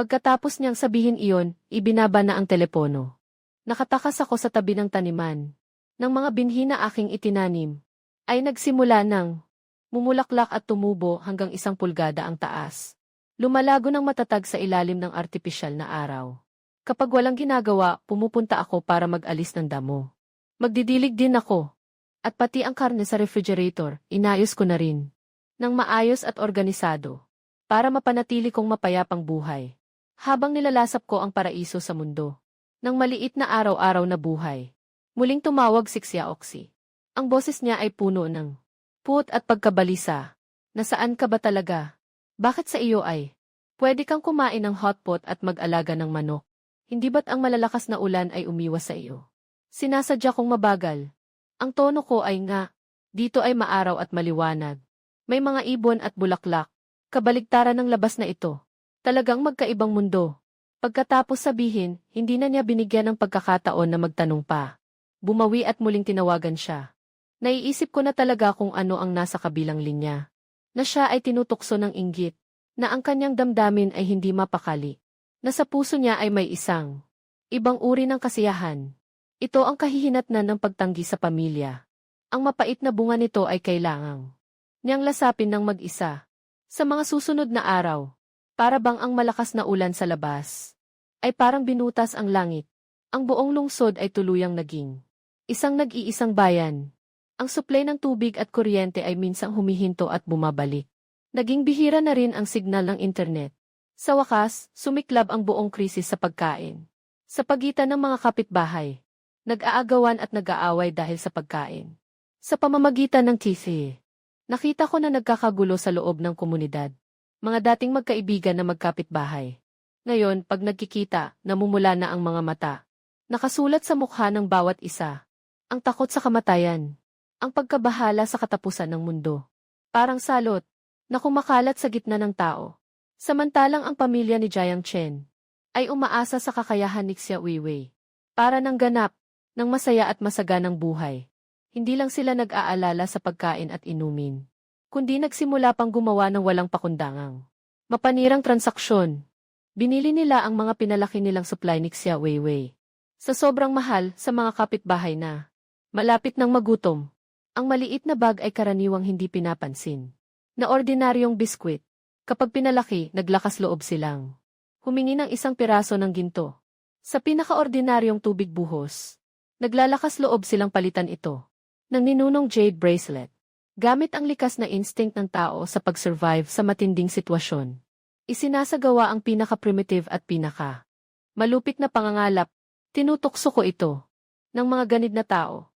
Pagkatapos niyang sabihin iyon, ibinaba na ang telepono. Nakatakas ako sa tabi ng taniman. Ng mga binhi na aking itinanim, ay nagsimula ng mumulaklak at tumubo hanggang 1 pulgada ang taas. Lumalago ng matatag sa ilalim ng artipisyal na araw. Kapag walang ginagawa, pumupunta ako para mag-alis ng damo. Magdidilig din ako. At pati ang karne sa refrigerator, inayos ko na rin. Nang maayos at organisado. Para mapanatili kong mapayapang buhay. Habang nilalasap ko ang paraiso sa mundo. Nang maliit na araw-araw na buhay. Muling tumawag si Xiaoxi. Ang boses niya ay puno ng put at pagkabalisa. Nasaan ka ba talaga? Bakit sa iyo ay? Pwede kang kumain ng hotpot at mag-alaga ng manok. Hindi ba't ang malalakas na ulan ay umiwas sa iyo? Sinasadya kong mabagal. Ang tono ko ay nga. Dito ay maaraw at maliwanag. May mga ibon at bulaklak. Kabaligtaran ng labas na ito. Talagang magkaibang mundo. Pagkatapos sabihin, hindi na niya binigyan ng pagkakataon na magtanong pa. Bumawi at muling tinawagan siya. Naiisip ko na talaga kung ano ang nasa kabilang linya. Na siya ay tinutukso ng inggit. Na ang kanyang damdamin ay hindi mapakali. Na sa puso niya ay may isang ibang uri ng kasiyahan. Ito ang kahihinatnan ng pagtanggi sa pamilya. Ang mapait na bunga nito ay kailangang niyang lasapin ng mag-isa. Sa mga susunod na araw, para bang ang malakas na ulan sa labas, ay parang binutas ang langit. Ang buong lungsod ay tuluyang naging isang nag-iisang bayan. Ang supply ng tubig at kuryente ay minsang humihinto at bumabalik. Naging bihira na rin ang signal ng internet. Sa wakas, sumiklab ang buong krisis sa pagkain. Sa pagitan ng mga kapitbahay, nag-aagawan at nag-aaway dahil sa pagkain. Sa pamamagitan ng TV, nakita ko na nagkakagulo sa loob ng komunidad. Mga dating magkaibigan na magkapitbahay. Ngayon, pag nagkikita, namumula na ang mga mata. Nakasulat sa mukha ng bawat isa. Ang takot sa kamatayan. Ang pagkabahala sa katapusan ng mundo. Parang salot, na kumakalat sa gitna ng tao. Samantalang ang pamilya ni Jiang Chen ay umaasa sa kakayahan ni Xia Weiwei. Para ng ganap, ng masaya at masaganang buhay. Hindi lang sila nag-aalala sa pagkain at inumin, kundi nagsimula pang gumawa ng walang pakundangang mapanirang transaksyon. Binili nila ang mga pinalaki nilang supply ni Xia Weiwei. Sa sobrang mahal sa mga kapitbahay na malapit ng magutom. Ang maliit na bag ay karaniwang hindi pinapansin. Na ordinaryong biskwit. Kapag pinalaki, naglakas loob silang humingi ng 1 piraso ng ginto. Sa pinakaordinaryong tubig buhos, naglalakas loob silang palitan ito ng ninunong jade bracelet. Gamit ang likas na instinct ng tao sa pag-survive sa matinding sitwasyon. Isinasagawa ang pinaka-primitive at pinaka-malupit na pangangalap. Tinutukso ko ito ng mga ganid na tao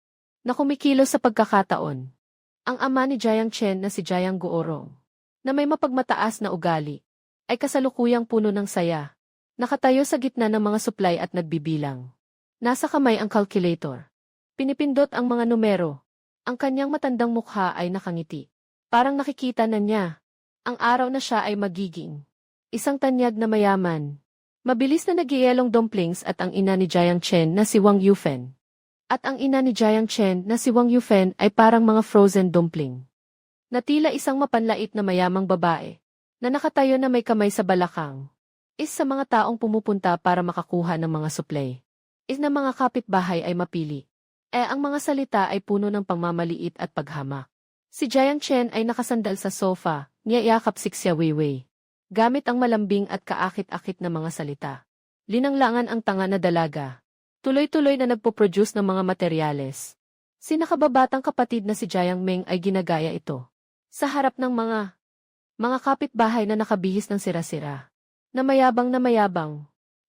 na kumikilos sa pagkakataon. Ang ama ni Jiang Chen na si Jiang Guorong, na may mapagmataas na ugali, ay kasalukuyang puno ng saya. Nakatayo sa gitna ng mga supply at nagbibilang. Nasa kamay ang calculator. Pinipindot ang mga numero. Ang kanyang matandang mukha ay nakangiti. Parang nakikita na niya. Ang araw na siya ay magiging isang tanyag na mayaman. Mabilis na nagyayelong dumplings at ang ina ni Jiang Chen na si Wang Yufen. At ang ina ni Jiang Chen na si Wang Yufen ay parang mga frozen dumpling. Na tila isang mapanlait na mayamang babae, na nakatayo na may kamay sa balakang. Sa mga taong pumupunta para makakuha ng mga supply. Na mga kapitbahay ay mapili. Ang mga salita ay puno ng pangmamaliit at paghamak. Si Jiang Chen ay nakasandal sa sofa, niyayakap si Xia Weiwei. Gamit ang malambing at kaakit-akit na mga salita. Linanglangan ang tanga na dalaga. Tuloy-tuloy na nagpo-produce ng mga materyales. Si nakababatang kapatid na si Jiang Meng ay ginagaya ito. Sa harap ng mga kapitbahay na nakabihis ng sira-sira. Na mayabang,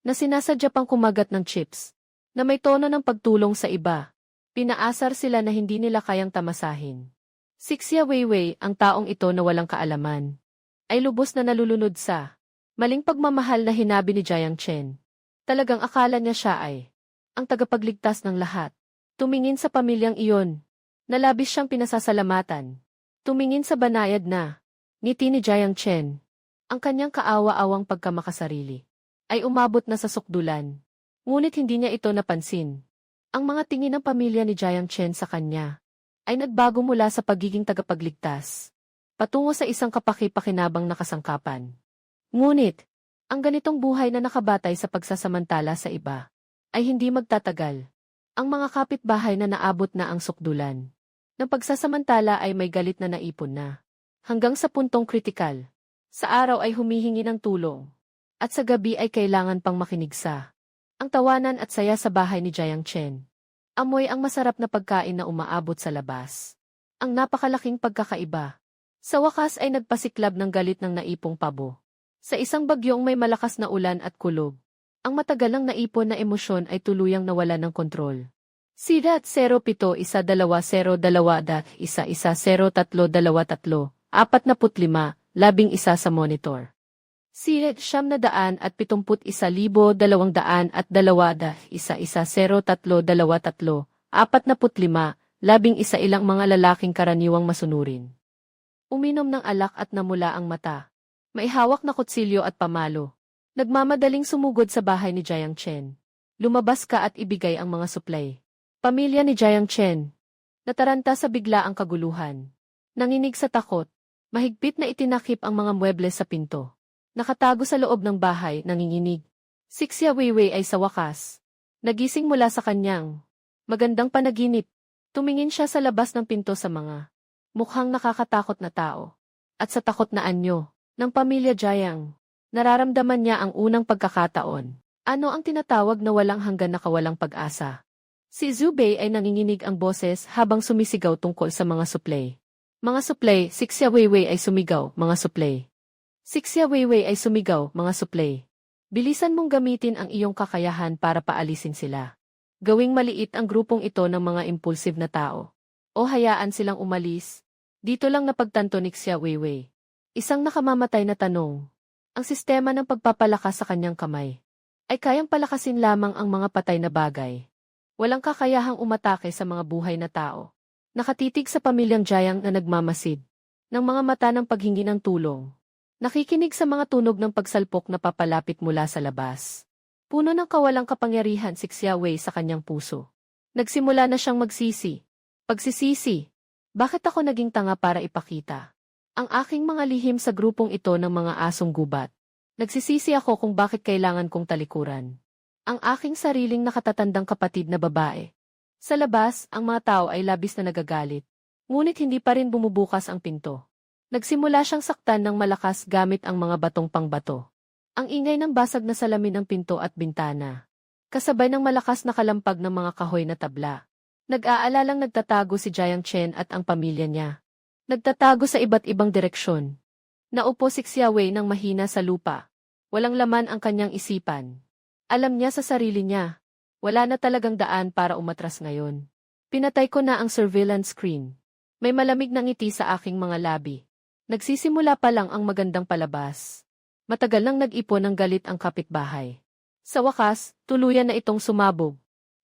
na sinasadya pang kumagat ng chips. Na may tono ng pagtulong sa iba. Pinaasar sila na hindi nila kayang tamasahin. Si Xia Weiwei, ang taong ito na walang kaalaman, ay lubos na nalulunod sa maling pagmamahal na hinabi ni Jiang Chen. Talagang akala niya siya ay ang tagapagligtas ng lahat. Tumingin sa pamilyang iyon. Nalabis siyang pinasasalamatan. Tumingin sa banayad na ngiti ni Jiang Chen. Ang kanyang kaawa-awang pagkamakasarili ay umabot na sa sukdulan. Ngunit hindi niya ito napansin. Ang mga tingin ng pamilya ni Jiang Chen sa kanya ay nagbago mula sa pagiging tagapagligtas patungo sa isang kapaki-pakinabang na kasangkapan. Ngunit, ang ganitong buhay na nakabatay sa pagsasamantala sa iba ay hindi magtatagal. Ang mga kapitbahay na naabot na ang sukdulan Nang pagsasamantala ay may galit na naipon na. Hanggang sa puntong kritikal. Sa araw ay humihingi ng tulong. At sa gabi ay kailangan pang makinig sa ang tawanan at saya sa bahay ni Jiang Chen. Amoy ang masarap na pagkain na umaabot sa labas. Ang napakalaking pagkakaiba. Sa wakas ay nagpasiklab ng galit ng naipong pabo. Sa isang bagyong may malakas na ulan at kulog. Ang matagal naipon na emosyon ay tuluyang nawala ng kontrol. Sidat 07-2-1-1-1-0-3-2-3, 45, 11 sa monitor. Sidat 971-200-1-1-0-3-2-3, 45, 11 ilang mga lalaking karaniwang masunurin. Uminom ng alak at namula ang mata. May hawak na kutsilyo at pamalo. Nagmamadaling sumugod sa bahay ni Jiang Chen. Lumabas ka at ibigay ang mga suplay. Pamilya ni Jiang Chen. Nataranta sa biglaang kaguluhan. Nanginig sa takot. Mahigpit na itinakip ang mga muebles sa pinto. Nakatago sa loob ng bahay, nanginginig. Si Xia Weiwei ay sa wakas. Nagising mula sa kanyang magandang panaginip. Tumingin siya sa labas ng pinto sa mga mukhang nakakatakot na tao. At sa takot na anyo ng pamilya Jiang, nararamdaman niya ang unang pagkakataon. Ano ang tinatawag na walang hanggan na kawalang pag-asa? Si Zubei ay nanginginig ang boses habang sumisigaw tungkol sa mga suplay. Mga suplay, si Xia Weiwei ay sumigaw, mga suplay. Si Xia Weiwei ay sumigaw, mga suplay. Bilisan mong gamitin ang iyong kakayahan para paalisin sila. Gawing maliit ang grupong ito ng mga impulsive na tao. O hayaan silang umalis. Dito lang napagtanto ni Xia Weiwei. Isang nakamamatay na tanong. Ang sistema ng pagpapalakas sa kanyang kamay ay kayang palakasin lamang ang mga patay na bagay. Walang kakayahang umatake sa mga buhay na tao. Nakatitig sa pamilyang Jiang na nagmamasid ng mga mata ng paghingi ng tulong. Nakikinig sa mga tunog ng pagsalpok na papalapit mula sa labas. Puno ng kawalang kapangyarihan si Xia Wei sa kanyang puso. Nagsimula na siyang magsisi. Pagsisisi. Bakit ako naging tanga para ipakita ang aking mga lihim sa grupong ito ng mga asong gubat? Nagsisisi ako kung bakit kailangan kong talikuran ang aking sariling nakatatandang kapatid na babae. Sa labas, ang mga tao ay labis na nagagalit. Ngunit hindi pa rin bumubukas ang pinto. Nagsimula siyang saktan ng malakas gamit ang mga batong pangbato. Ang ingay ng basag na salamin ng pinto at bintana. Kasabay ng malakas na kalampag ng mga kahoy na tabla. Nag-aalalang nagtatago si Jiang Chen at ang pamilya niya. Nagtatago sa iba't ibang direksyon. Naupo si Xia Wei ng mahina sa lupa. Walang laman ang kanyang isipan. Alam niya sa sarili niya. Wala na talagang daan para umatras ngayon. Pinatay ko na ang surveillance screen. May malamig na ngiti sa aking mga labi. Nagsisimula pa lang ang magandang palabas. Matagal nang nag-ipon ng galit ang kapitbahay. Sa wakas, tuluyan na itong sumabog.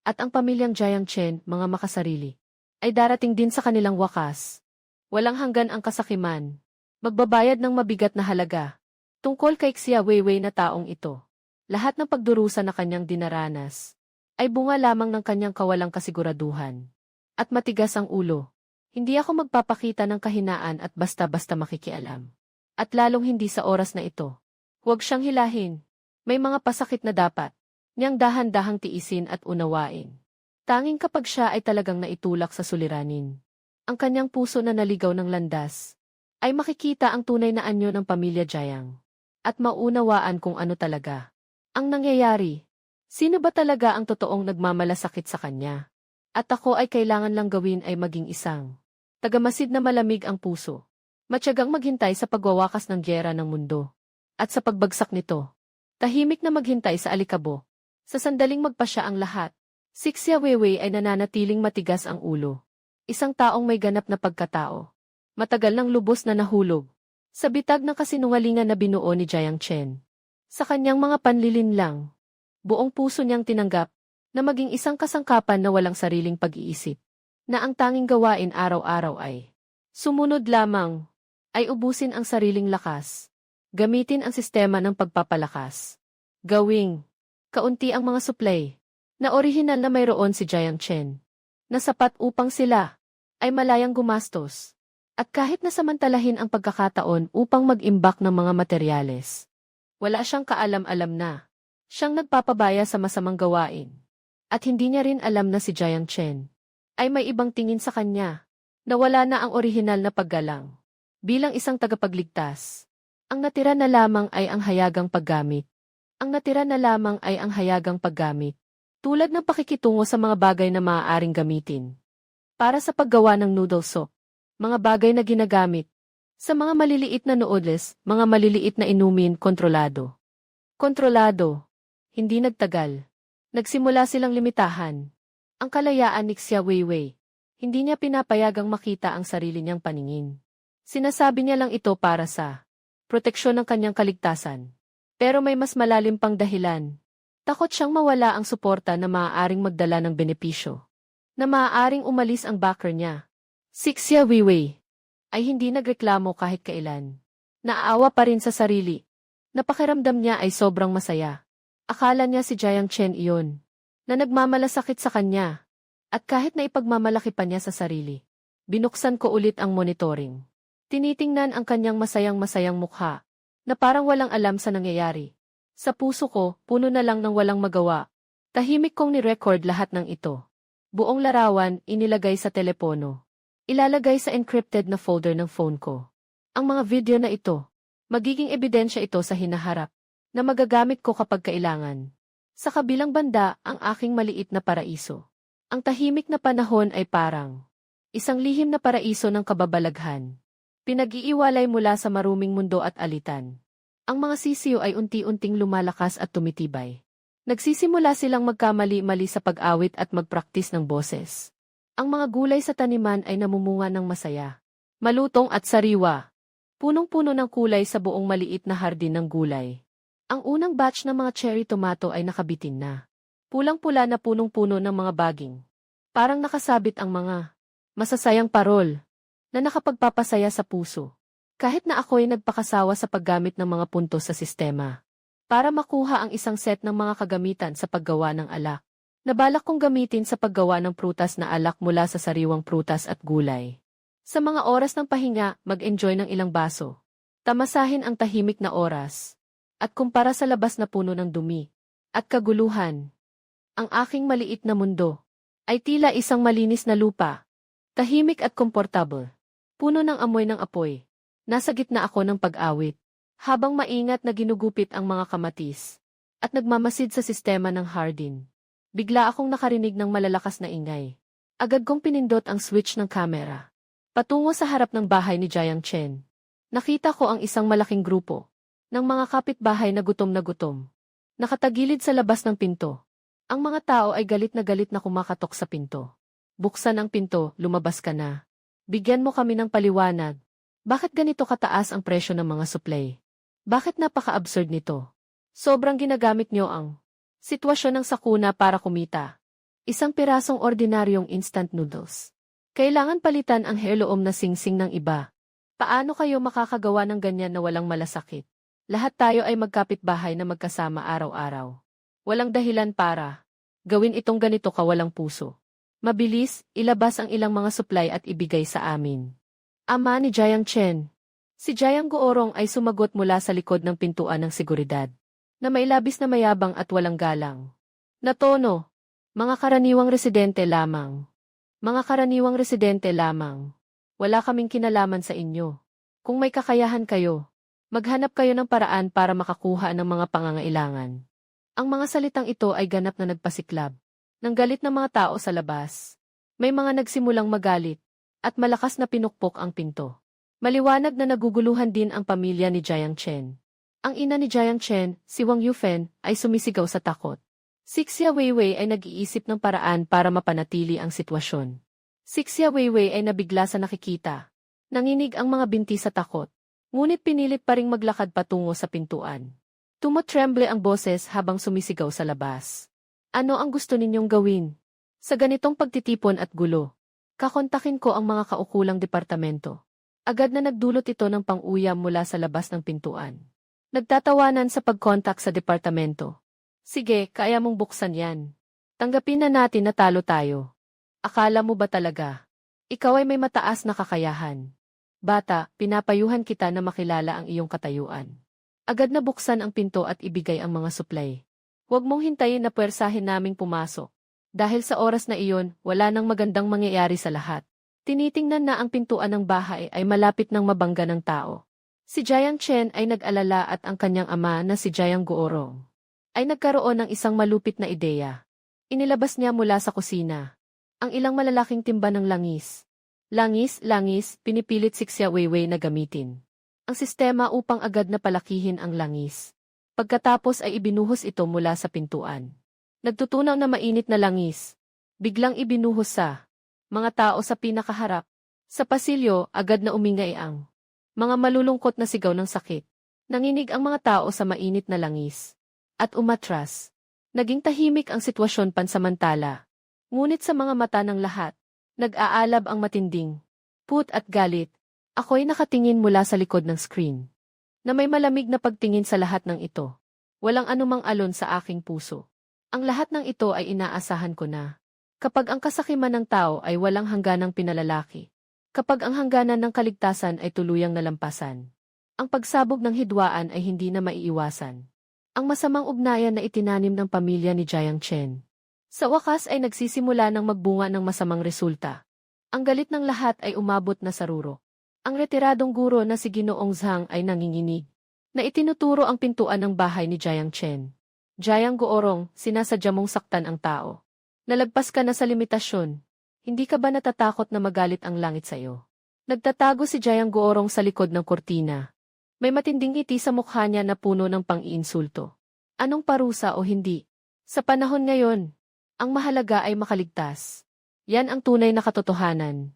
At ang pamilyang Jiang Chen, mga makasarili, ay darating din sa kanilang wakas. Walang hanggan ang kasakiman. Magbabayad ng mabigat na halaga. Tungkol kay Xia Weiwei na taong ito. Lahat ng pagdurusa na kanyang dinaranas ay bunga lamang ng kanyang kawalang kasiguraduhan. At matigas ang ulo. Hindi ako magpapakita ng kahinaan at basta-basta makikialam. At lalong hindi sa oras na ito. Huwag siyang hilahin. May mga pasakit na dapat niyang dahan-dahang tiisin at unawain. Tanging kapag siya ay talagang naitulak sa suliranin. Ang kanyang puso na naligaw ng landas ay makikita ang tunay na anyo ng pamilya Jiang. At maunawaan kung ano talaga ang nangyayari. Sino ba talaga ang totoong nagmamalasakit sa kanya? At ako ay kailangan lang gawin ay maging isang tagamasid na malamig ang puso. Matyagang maghintay sa pagwawakas ng gyera ng mundo. At sa pagbagsak nito, tahimik na maghintay sa alikabo. Sa sandaling magpasya ang lahat, si Xia Weiwei ay nananatiling matigas ang ulo. Isang taong may ganap na pagkatao. Matagal nang lubos na nahulog sa bitag ng kasinungalingan na binuo ni Jiang Chen. Sa kanyang mga panlilinlang, buong puso niyang tinanggap na maging isang kasangkapan na walang sariling pag-iisip, na ang tanging gawain araw-araw ay sumunod lamang, ay ubusin ang sariling lakas, gamitin ang sistema ng pagpapalakas, gawing kaunti ang mga supply, na orihinal na mayroon si Jiang Chen, na sapat upang sila ay malayang gumastos, at kahit na samantalahin ang pagkakataon upang mag-imbak ng mga materyales. Wala siyang kaalam-alam na siyang nagpapabaya sa masamang gawain. At hindi niya rin alam na si Jiang Chen ay may ibang tingin sa kanya. Nawala na ang orihinal na paggalang. Bilang isang tagapagligtas, ang natira na lamang ay ang hayagang paggamit. Ang natira na lamang ay ang hayagang paggamit. Tulad ng pakikitungo sa mga bagay na maaaring gamitin. Para sa paggawa ng noodle soup, mga bagay na ginagamit. Sa mga maliliit na noodles, mga maliliit na inumin, kontrolado. Kontrolado. Hindi nagtagal. Nagsimula silang limitahan. Ang kalayaan ni Xia Weiwei. Hindi niya pinapayagang makita ang sarili niyang paningin. Sinasabi niya lang ito para sa proteksyon ng kanyang kaligtasan. Pero may mas malalim pang dahilan. Takot siyang mawala ang suporta na maaaring magdala ng benepisyo. Na maaaring umalis ang backer niya. Si Xia Weiwei ay hindi nagreklamo kahit kailan. Naaawa pa rin sa sarili. Napakiramdam niya ay sobrang masaya. Akala niya si Jiang Chen iyon, na nagmamalasakit sa kanya. At kahit na ipagmamalaki pa niya sa sarili, binuksan ko ulit ang monitoring. Tinitingnan ang kanyang masayang-masayang mukha, na parang walang alam sa nangyayari. Sa puso ko, puno na lang ng walang magawa. Tahimik kong ni-record lahat ng ito. Buong larawan, inilagay sa telepono. Ilalagay sa encrypted na folder ng phone ko. Ang mga video na ito, magiging ebidensya ito sa hinaharap, na magagamit ko kapag kailangan. Sa kabilang banda, ang aking maliit na paraiso. Ang tahimik na panahon ay parang isang lihim na paraiso ng kababalaghan. Pinag-iiwalay mula sa maruming mundo at alitan. Ang mga sisiyo ay unti-unting lumalakas at tumitibay. Nagsisimula silang magkamali-mali sa pag-awit at magpraktis ng boses. Ang mga gulay sa taniman ay namumunga ng masaya. Malutong at sariwa. Punong-puno ng kulay sa buong maliit na hardin ng gulay. Ang unang batch ng mga cherry tomato ay nakabitin na. Pulang-pula na punong-puno ng mga baging. Parang nakasabit ang mga masasayang parol na nakapagpapasaya sa puso. Kahit na ako'y nagpakasawa sa paggamit ng mga puntos sa sistema. Para makuha ang isang set ng mga kagamitan sa paggawa ng alak. Nabalak kong gamitin sa paggawa ng prutas na alak mula sa sariwang prutas at gulay. Sa mga oras ng pahinga, mag-enjoy ng ilang baso. Tamasahin ang tahimik na oras. At kumpara sa labas na puno ng dumi at kaguluhan. Ang aking maliit na mundo ay tila isang malinis na lupa. Tahimik at komportable. Puno ng amoy ng apoy. Nasa gitna ako ng pag-awit. Habang maingat na ginugupit ang mga kamatis. At nagmamasid sa sistema ng hardin. Bigla akong nakarinig ng malalakas na ingay. Agad kong pinindot ang switch ng kamera. Patungo sa harap ng bahay ni Jiang Chen. Nakita ko ang isang malaking grupo ng mga kapitbahay na gutom. Nakatagilid sa labas ng pinto. Ang mga tao ay galit na kumakatok sa pinto. Buksan ang pinto, lumabas ka na. Bigyan mo kami ng paliwanag. Bakit ganito kataas ang presyo ng mga supply? Bakit napaka-absurd nito? Sobrang ginagamit nyo ang sitwasyon ng sakuna para kumita. Isang pirasong ordinaryong instant noodles. Kailangan palitan ang heirloom na singsing ng iba. Paano kayo makakagawa ng ganyan na walang malasakit? Lahat tayo ay magkapitbahay na magkasama araw-araw. Walang dahilan para gawin itong ganito kawalang puso. Mabilis, ilabas ang ilang mga supply at ibigay sa amin. Ama ni Jiang Chen. Si Jiang Guorong ay sumagot mula sa likod ng pintuan ng seguridad. Na may labis na mayabang at walang galang. Na tono, mga karaniwang residente lamang. Mga karaniwang residente lamang. Wala kaming kinalaman sa inyo. Kung may kakayahan kayo, maghanap kayo ng paraan para makakuha ng mga pangangailangan. Ang mga salitang ito ay ganap na nagpasiklab. Nang galit ng mga tao sa labas. May mga nagsimulang magalit. At malakas na pinukpok ang pinto. Maliwanag na naguguluhan din ang pamilya ni Jiang Chen. Ang ina ni Jiang Chen, si Wang Yufen, ay sumisigaw sa takot. Si Xia Weiwei ay nag-iisip ng paraan para mapanatili ang sitwasyon. Si Xia Weiwei ay nabigla sa nakikita. Nanginig ang mga binti sa takot. Ngunit pinilit pa ring maglakad patungo sa pintuan. Tumotremble ang boses habang sumisigaw sa labas. Ano ang gusto ninyong gawin? Sa ganitong pagtitipon at gulo, kakontakin ko ang mga kaukulang departamento. Agad na nagdulot ito ng pang-uyam mula sa labas ng pintuan. Nagtatawanan sa pag-contact sa departamento. Sige, kaya mong buksan yan. Tanggapin na natin na talo tayo. Akala mo ba talaga? Ikaw ay may mataas na kakayahan. Bata, pinapayuhan kita na makilala ang iyong katayuan. Agad na buksan ang pinto at ibigay ang mga supply. Huwag mong hintayin na puwersahin naming pumasok. Dahil sa oras na iyon, wala nang magandang mangyayari sa lahat. Tinitingnan na ang pintuan ng bahay ay malapit ng mabangga ng tao. Si Jiang Chen ay nag-alala at ang kanyang ama na si Jiang Guorong ay nagkaroon ng isang malupit na ideya. Inilabas niya mula sa kusina ang ilang malalaking timba ng langis. Langis, pinipilit si Xia Weiwei na gamitin ang sistema upang agad na palakihin ang langis. Pagkatapos ay ibinuhos ito mula sa pintuan. Nagtutunaw na mainit na langis. Biglang ibinuhos sa mga tao sa pinakaharap. Sa pasilyo, agad na umingay ang mga malulungkot na sigaw ng sakit. Nanginig ang mga tao sa mainit na langis. At umatras. Naging tahimik ang sitwasyon pansamantala. Ngunit sa mga mata ng lahat, nag-aalab ang matinding put at galit. Ako'y nakatingin mula sa likod ng screen na may malamig na pagtingin sa lahat ng ito. Walang anumang alon sa aking puso. Ang lahat ng ito ay inaasahan ko na. Kapag ang kasakiman ng tao ay walang hangganang pinalalaki. Kapag ang hangganan ng kaligtasan ay tuluyang nalampasan. Ang pagsabog ng hidwaan ay hindi na maiiwasan. Ang masamang ugnayan na itinanim ng pamilya ni Jiang Chen. Sa wakas ay nagsisimula ng magbunga ng masamang resulta. Ang galit ng lahat ay umabot na sa ruro. Ang retiradong guro na si Ginoong Zhang ay nanginginig na itinuturo ang pintuan ng bahay ni Jiang Chen. Jiang Guorong, sinasadya mong saktan ang tao. Nalagpas ka na sa limitasyon. Hindi ka ba natatakot na magalit ang langit sa iyo? Nagtatago si Jiang Guorong sa likod ng kurtina. May matinding ngiti sa mukha niya na puno ng pang-iinsulto. Anong parusa o hindi? Sa panahon ngayon, ang mahalaga ay makaligtas. Yan ang tunay na katotohanan.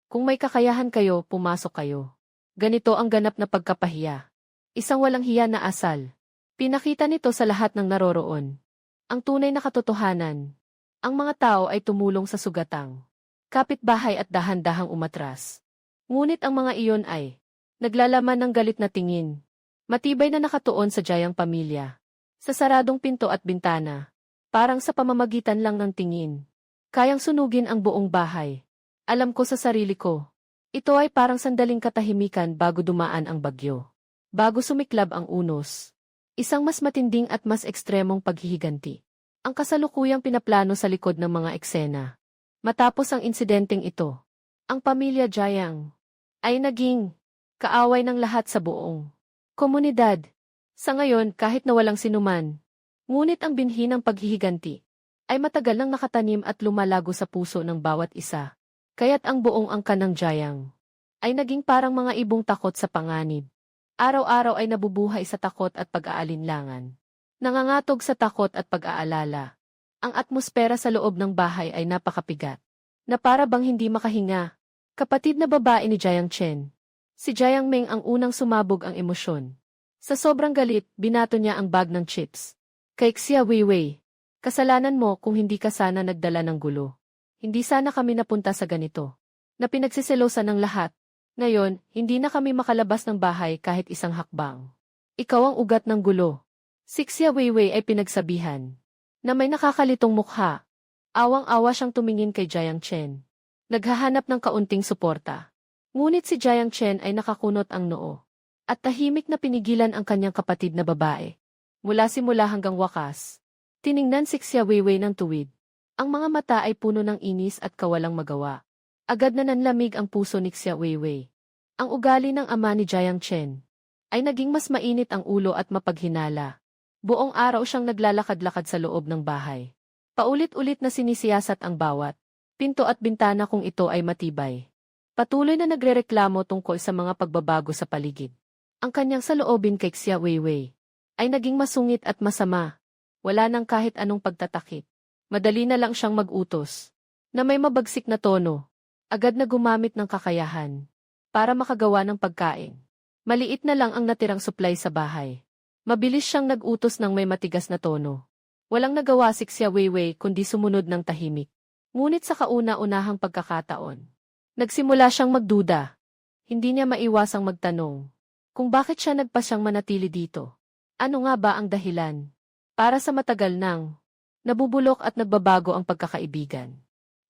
Kung may kakayahan kayo, pumasok kayo. Ganito ang ganap na pagkapahiya. Isang walang hiya na asal. Pinakita nito sa lahat ng naroroon. Ang tunay na katotohanan. Ang mga tao ay tumulong sa sugatang kapitbahay at dahan-dahang umatras. Ngunit ang mga iyon ay naglalaman ng galit na tingin. Matibay na nakatuon sa Jiang pamilya. Sa saradong pinto at bintana. Parang sa pamamagitan lang ng tingin. Kayang sunugin ang buong bahay. Alam ko sa sarili ko. Ito ay parang sandaling katahimikan bago dumaan ang bagyo. Bago sumiklab ang unos. Isang mas matinding at mas ekstremong paghihiganti. Ang kasalukuyang pinaplano sa likod ng mga eksena. Matapos ang insidenteng ito, ang pamilya Jiang ay naging kaaway ng lahat sa buong komunidad. Sa ngayon, kahit na walang sinuman, ngunit ang binhi ng paghihiganti ay matagal nang nakatanim at lumalago sa puso ng bawat isa. Kaya't ang buong angkan ng Jiang ay naging parang mga ibong takot sa panganib. Araw-araw ay nabubuhay sa takot at pag-aalinlangan. Nangangatog sa takot at pag-aalala. Ang atmosfera sa loob ng bahay ay napakapigat. Na para bang hindi makahinga. Kapatid na babae ni Jiang Chen. Si Jiang Meng ang unang sumabog ang emosyon. Sa sobrang galit, binato niya ang bag ng chips. Kay Xia Weiwei, kasalanan mo kung hindi ka sana nagdala ng gulo. Hindi sana kami napunta sa ganito. Na pinagsiselosan ng lahat. Ngayon, hindi na kami makalabas ng bahay kahit isang hakbang. Ikaw ang ugat ng gulo. Si Xia Weiwei ay pinagsabihan. Na may nakakalitong mukha. Awang-awa siyang tumingin kay Jiang Chen. Naghahanap ng kaunting suporta. Ngunit si Jiang Chen ay nakakunot ang noo. At tahimik na pinigilan ang kanyang kapatid na babae. Mula simula hanggang wakas. Tiningnan si Xia Weiwei ng tuwid. Ang mga mata ay puno ng inis at kawalang magawa. Agad na nanlamig ang puso ni Xia Weiwei. Ang ugali ng ama ni Jiang Chen ay naging mas mainit ang ulo at mapaghinala. Buong araw siyang naglalakad-lakad sa loob ng bahay. Paulit-ulit na sinisiyasat ang bawat pinto at bintana kung ito ay matibay. Patuloy na nagrereklamo tungkol sa mga pagbabago sa paligid. Ang kanyang saloobin kay Xia Weiwei ay naging masungit at masama. Wala nang kahit anong pagtatakip. Madali na lang siyang mag-utos na may mabagsik na tono. Agad na gumamit ng kakayahan para makagawa ng pagkain. Maliit na lang ang natirang supply sa bahay. Mabilis siyang nag-utos ng may matigas na tono. Walang nagawa si Xia Weiwei kundi sumunod ng tahimik. Ngunit sa kauna-unahang pagkakataon, nagsimula siyang magduda. Hindi niya maiwasang magtanong kung bakit siya nagpasyang manatili dito. Ano nga ba ang dahilan? Para sa matagal nang nabubulok at nagbabago ang pagkakaibigan.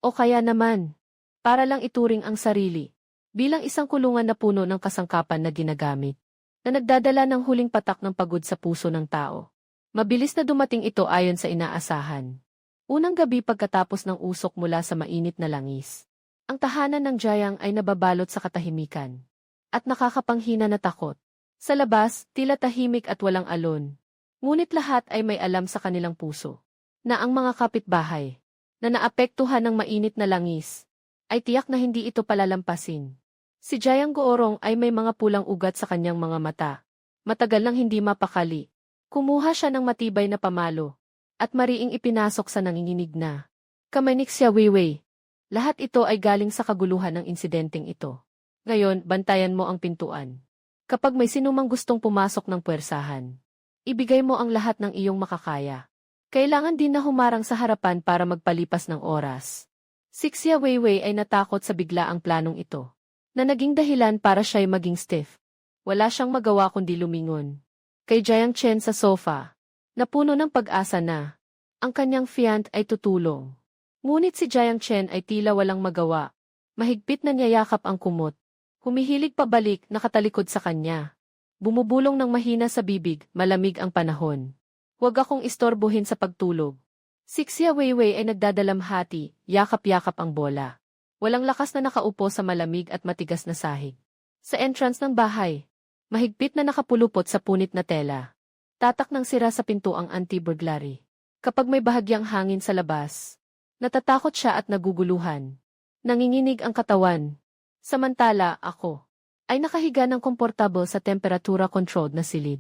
O kaya naman, para lang ituring ang sarili bilang isang kulungan na puno ng kasangkapan na ginagamit, na nagdadala ng huling patak ng pagod sa puso ng tao. Mabilis na dumating ito ayon sa inaasahan. Unang gabi pagkatapos ng usok mula sa mainit na langis. Ang tahanan ng Jayang ay nababalot sa katahimikan. At nakakapanghina na takot. Sa labas, tila tahimik at walang alon. Ngunit lahat ay may alam sa kanilang puso. Na ang mga kapitbahay, na naapektuhan ng mainit na langis, ay tiyak na hindi ito palalampasin. Si Jayang Goorong ay may mga pulang ugat sa kanyang mga mata. Matagal nang hindi mapakali. Kumuha siya ng matibay na pamalo. At mariing ipinasok sa nanginginig na kamay ni Xia Weiwei. Lahat ito ay galing sa kaguluhan ng insidenteng ito. Ngayon, bantayan mo ang pintuan. Kapag may sinumang gustong pumasok ng puwersahan, ibigay mo ang lahat ng iyong makakaya. Kailangan din na humarang sa harapan para magpalipas ng oras. Si Xia Weiwei ay natakot sa biglaang planong ito, na naging dahilan para siya'y maging stiff. Wala siyang magawa kundi lumingon. Kay Jiang Chen sa sofa, na puno ng pag-asa na ang kanyang fiancé ay tutulong. Ngunit si Jiang Chen ay tila walang magawa. Mahigpit na niyayakap ang kumot. Humihilig pabalik, nakatalikod sa kanya. Bumubulong ng mahina sa bibig, malamig ang panahon. Huwag akong istorbohin sa pagtulog. Si Xia Weiwei ay nagdadalamhati, yakap-yakap ang bola. Walang lakas na nakaupo sa malamig at matigas na sahig. Sa entrance ng bahay, mahigpit na nakapulupot sa punit na tela. Tatak ng sira sa pinto ang anti-burglary. Kapag may bahagyang hangin sa labas, natatakot siya at naguguluhan. Nanginginig ang katawan. Samantala, ako ay nakahiga ng komportable sa temperatura-controlled na silid.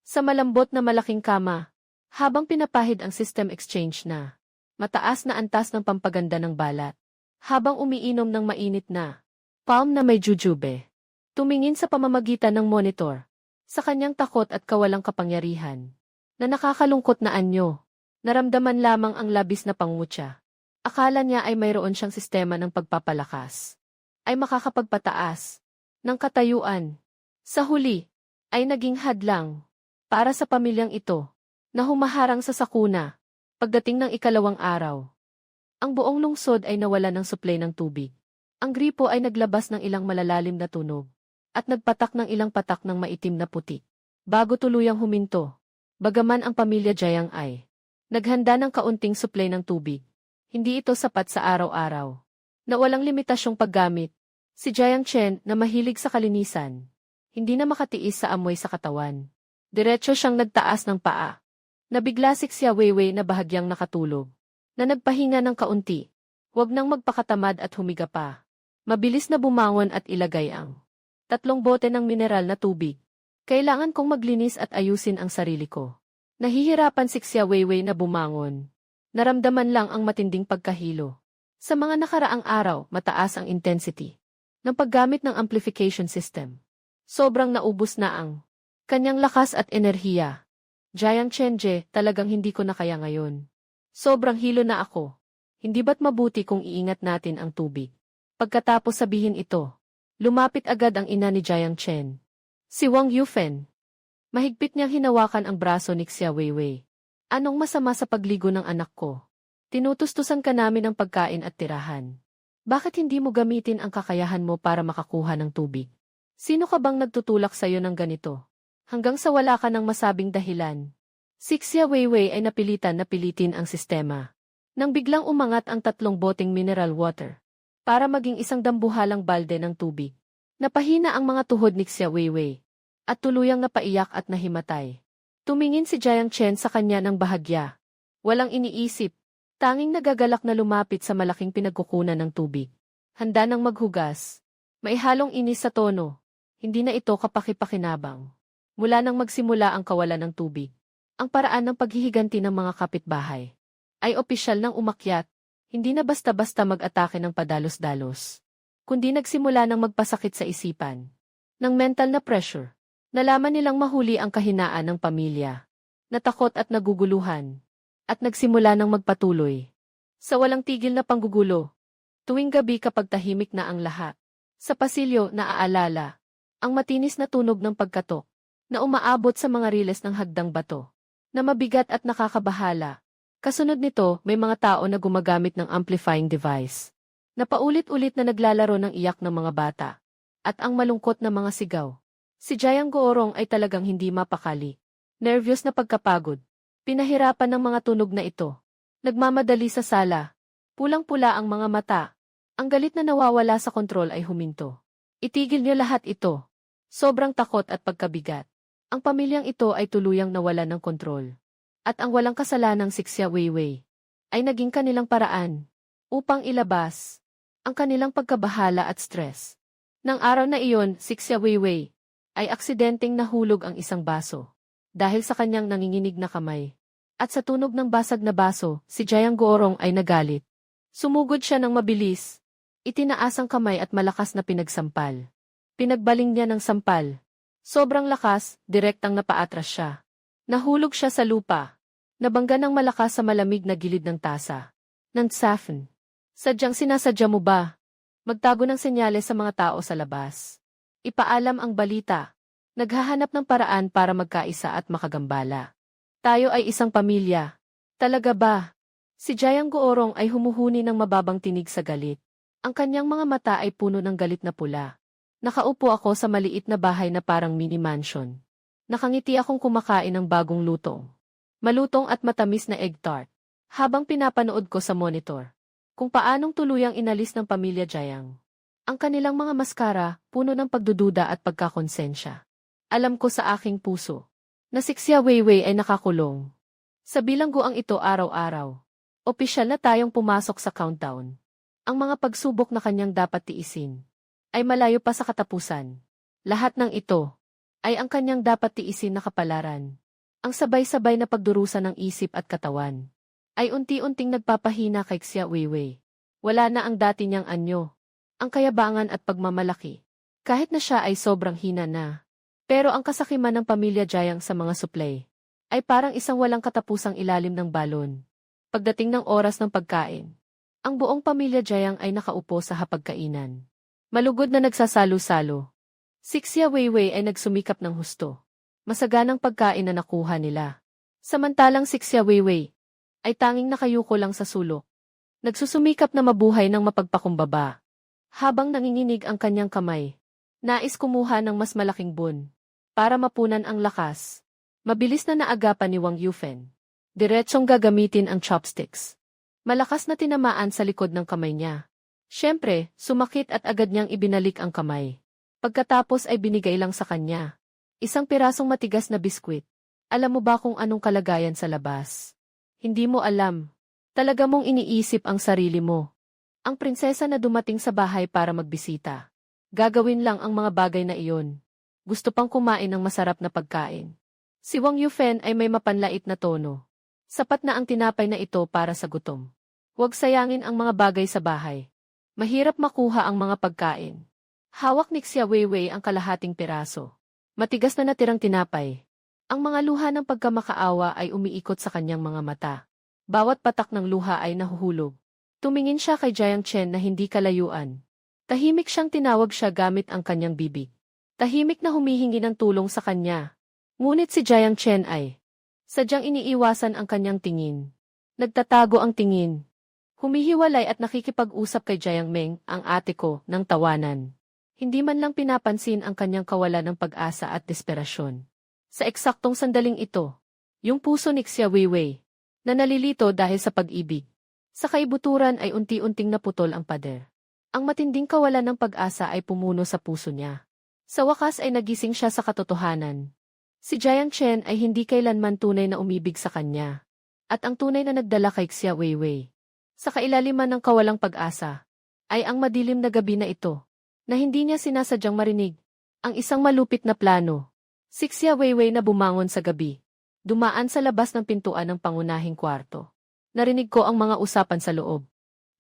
Sa malambot na malaking kama, habang pinapahid ang system exchange na mataas na antas ng pampaganda ng balat. Habang umiinom ng mainit na palm na may jujube. Tumingin sa pamamagitan ng monitor. Sa kanyang takot at kawalang kapangyarihan. Na nakakalungkot na anyo. Naramdaman lamang ang labis na pangmutya. Akala niya ay mayroon siyang sistema ng pagpapalakas. Ay makakapagpataas ng katayuan. Sa huli, ay naging hadlang para sa pamilyang ito na humaharang sa sakuna pagdating ng ikalawang araw. Ang buong lungsod ay nawala ng supply ng tubig. Ang gripo ay naglabas ng ilang malalalim na tunog at nagpatak ng ilang patak ng maitim na putik bago tuluyang huminto. Bagaman ang pamilya Jayang ay naghanda ng kaunting supply ng tubig, hindi ito sapat sa araw-araw. Na walang limitasyong paggamit, si Jiang Chen na mahilig sa kalinisan, hindi na makatiis sa amoy sa katawan. Diretso siyang nagtaas ng paa. Nabigla si Xia Weiwei na bahagyang nakatulog, na nagpahinga ng kaunti. Huwag nang magpakatamad at humiga pa. Mabilis na bumangon at ilagay ang 3 bote ng mineral na tubig. Kailangan kong maglinis at ayusin ang sarili ko. Nahihirapan si Xia Weiwei na bumangon. Naramdaman lang ang matinding pagkahilo. Sa mga nakaraang araw, mataas ang intensity ng paggamit ng amplification system. Sobrang naubos na ang kanyang lakas at enerhiya. Jiang Chenje, talagang hindi ko na kaya ngayon. Sobrang hilo na ako. Hindi ba't mabuti kung iingat natin ang tubig? Pagkatapos sabihin ito, lumapit agad ang ina ni Jiang Chen. Si Wang Yufen. Mahigpit niyang hinawakan ang braso ni Xia Weiwei. Anong masama sa pagligo ng anak ko? Tinutustusan ka namin ng pagkain at tirahan. Bakit hindi mo gamitin ang kakayahan mo para makakuha ng tubig? Sino ka bang nagtutulak sa'yo ng ganito? Hanggang sa wala ka ng masabing dahilan. Si Xia Weiwei ay napilitin ang sistema. Nang biglang umangat ang 3 boteng mineral water para maging isang dambuhalang balde ng tubig. Napahina ang mga tuhod ni Xia Weiwei at tuluyang napaiyak at nahimatay. Tumingin si Jiang Chen sa kanya ng bahagya. Walang iniisip. Tanging nagagalak na lumapit sa malaking pinagkukunan ng tubig. Handa nang maghugas. May halong inis sa tono. Hindi na ito kapaki-pakinabang. Mula nang magsimula ang kawalan ng tubig, ang paraan ng paghihiganti ng mga kapitbahay ay opisyal nang umakyat. Hindi na basta-basta mag-atake ng padalos-dalos, kundi nagsimula nang magpasakit sa isipan. Ng mental na pressure. Nalaman nilang mahuli ang kahinaan ng pamilya. Natakot at naguguluhan. At nagsimula ng magpatuloy sa walang tigil na panggugulo. Tuwing gabi kapag tahimik na ang lahat, sa pasilyo naaalala ang matinis na tunog ng pagkatok na umaabot sa mga riles ng hagdang bato na mabigat at nakakabahala. Kasunod nito, may mga tao na gumagamit ng amplifying device na paulit-ulit na naglalaro ng iyak ng mga bata at ang malungkot na mga sigaw. Si Jiang Goorong ay talagang hindi mapakali. Nervyos na pagkapagod. Pinahirapan ng mga tunog na ito. Nagmamadali sa sala. Pulang-pula ang mga mata. Ang galit na nawawala sa kontrol ay huminto. Itigil niyo lahat ito. Sobrang takot at pagkabigat. Ang pamilyang ito ay tuluyang nawalan ng kontrol. At ang walang kasalanang si Xia Weiwei ay naging kanilang paraan upang ilabas ang kanilang pagkabahala at stress. Nang araw na iyon, si Xia Weiwei ay aksidenteng nahulog ang isang baso dahil sa kanyang nanginginig na kamay. At sa tunog ng basag na baso, si Jiang Guorong ay nagalit. Sumugod siya ng mabilis. Itinaas ang kamay at malakas na pinagsampal. Pinagbaling niya ng sampal. Sobrang lakas, direktang napaatras siya. Nahulog siya sa lupa. Nabangga ng malakas sa malamig na gilid ng tasa. Ng Tsafn. Sadyang sinasadya mo ba? Magtago ng senyales sa mga tao sa labas. Ipaalam ang balita. Naghahanap ng paraan para magkaisa at makagambala. Tayo ay isang pamilya. Talaga ba? Si Jiang Guorong ay humuhuni ng mababang tinig sa galit. Ang kanyang mga mata ay puno ng galit na pula. Nakaupo ako sa maliit na bahay na parang mini mansion. Nakangiti akong kumakain ng bagong lutong. Malutong at matamis na egg tart. Habang pinapanood ko sa monitor kung paanong tuluyang inalis ng pamilya Jiang ang kanilang mga maskara, puno ng pagdududa at pagkakonsensya. Alam ko sa aking puso na si Xia Weiwei ay nakakulong. Sa bilangguang ito araw-araw. Opisyal na tayong pumasok sa countdown. Ang mga pagsubok na kanyang dapat tiisin ay malayo pa sa katapusan. Lahat ng ito ay ang kanyang dapat tiisin na kapalaran. Ang sabay-sabay na pagdurusa ng isip at katawan ay unti-unting nagpapahina kay Xia Weiwei. Wala na ang dati niyang anyo, ang kayabangan at pagmamalaki. Kahit na siya ay sobrang hina na. Pero ang kasakiman ng pamilya Jiang sa mga suplay ay parang isang walang katapusang ilalim ng balon. Pagdating ng oras ng pagkain, ang buong pamilya Jiang ay nakaupo sa hapagkainan. Malugod na nagsasalo-salo. Si Xia Weiwei ay nagsumikap ng husto. Masaganang pagkain na nakuha nila. Samantalang si Xia Weiwei ay tanging nakayuko lang sa sulok. Nagsusumikap na mabuhay ng mapagpakumbaba. Habang nanginginig ang kanyang kamay, nais kumuha ng mas malaking bun para mapunan ang lakas. Mabilis na naagapan ni Wang Yufen. Diretsong gagamitin ang chopsticks. Malakas na tinamaan sa likod ng kamay niya. Siyempre, sumakit at agad niyang ibinalik ang kamay. Pagkatapos ay binigay lang sa kanya isang pirasong matigas na biskwit. Alam mo ba kung anong kalagayan sa labas? Hindi mo alam. Talaga mong iniisip ang sarili mo. Ang prinsesa na dumating sa bahay para magbisita. Gagawin lang ang mga bagay na iyon. Gusto pang kumain ng masarap na pagkain. Si Wang Yufen ay may mapanlait na tono. Sapat na ang tinapay na ito para sa gutom. Huwag sayangin ang mga bagay sa bahay. Mahirap makuha ang mga pagkain. Hawak ni Xia Weiwei ang kalahating piraso. Matigas na natirang tinapay. Ang mga luha ng pagkamakaawa ay umiikot sa kanyang mga mata. Bawat patak ng luha ay nahuhulog. Tumingin siya kay Jiang Chen na hindi kalayuan. Tahimik siyang tinawag siya gamit ang kanyang bibig. Tahimik na humihingi ng tulong sa kanya. Ngunit si Jiang Chen ay sadyang iniiwasan ang kanyang tingin. Nagtatago ang tingin. Humihiwalay at nakikipag-usap kay Jiang Meng, ang ate ko, ng tawanan. Hindi man lang pinapansin ang kanyang kawalan ng pag-asa at desperasyon. Sa eksaktong sandaling ito, yung puso ni Xia Weiwei, na nalilito dahil sa pag-ibig. Sa kaibuturan ay unti-unting naputol ang pader. Ang matinding kawalan ng pag-asa ay pumuno sa puso niya. Sa wakas ay nagising siya sa katotohanan. Si Jiang Chen ay hindi kailanman tunay na umibig sa kanya. At ang tunay na nagdala kay Xia Weiwei sa kailaliman ng kawalang pag-asa ay ang madilim na gabi na ito, na hindi niya sinasadyang marinig. Ang isang malupit na plano. Si Xia Weiwei na bumangon sa gabi. Dumaan sa labas ng pintuan ng pangunahing kwarto. Narinig ko ang mga usapan sa loob.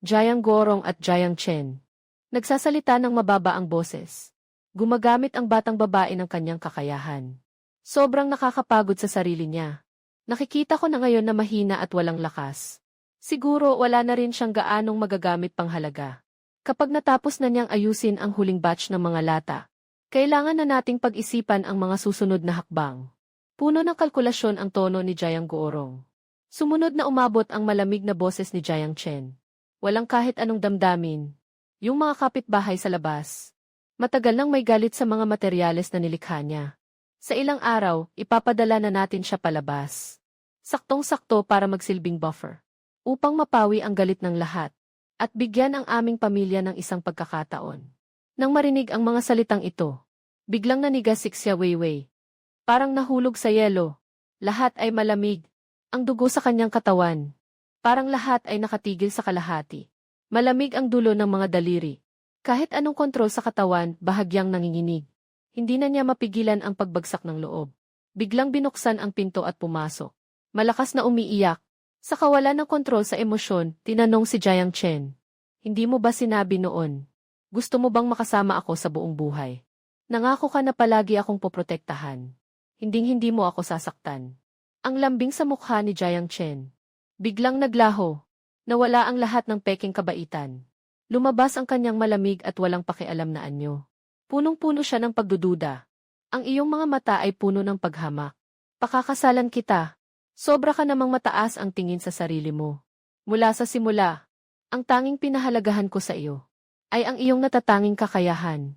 Jiang Guorong at Jiang Chen. Nagsasalita ng mababa ang boses. Gumagamit ang batang babae ng kanyang kakayahan. Sobrang nakakapagod sa sarili niya. Nakikita ko na ngayon na mahina at walang lakas. Siguro wala na rin siyang gaanong magagamit panghalaga. Kapag natapos na niyang ayusin ang huling batch ng mga lata, kailangan na nating pag-isipan ang mga susunod na hakbang. Puno ng kalkulasyon ang tono ni Jiang Guorong. Sumunod na umabot ang malamig na boses ni Jiang Chen. Walang kahit anong damdamin. Yung mga kapitbahay sa labas. Matagal nang may galit sa mga materyales na nilikha niya. Sa ilang araw, ipapadala na natin siya palabas. Saktong-sakto para magsilbing buffer. Upang mapawi ang galit ng lahat. At bigyan ang aming pamilya ng isang pagkakataon. Nang marinig ang mga salitang ito, biglang nanigas si Xia Weiwei. Parang nahulog sa yelo. Lahat ay malamig. Ang dugo sa kanyang katawan. Parang lahat ay nakatigil sa kalahati. Malamig ang dulo ng mga daliri. Kahit anong kontrol sa katawan, bahagyang nanginginig. Hindi na niya mapigilan ang pagbagsak ng loob. Biglang binuksan ang pinto at pumasok. Malakas na umiiyak. Sa kawalan ng kontrol sa emosyon, tinanong si Jiang Chen. Hindi mo ba sinabi noon? Gusto mo bang makasama ako sa buong buhay? Nangako ka na palagi akong poprotektahan. Hinding-hindi mo ako sasaktan. Ang lambing sa mukha ni Jiang Chen. Biglang naglaho. Nawala ang lahat ng peking kabaitan. Lumabas ang kanyang malamig at walang pakialam na anyo. Punong-puno siya ng pagdududa. Ang iyong mga mata ay puno ng paghamak. Pakakasalan kita. Sobra ka namang mataas ang tingin sa sarili mo. Mula sa simula, ang tanging pinahalagahan ko sa iyo ay ang iyong natatanging kakayahan.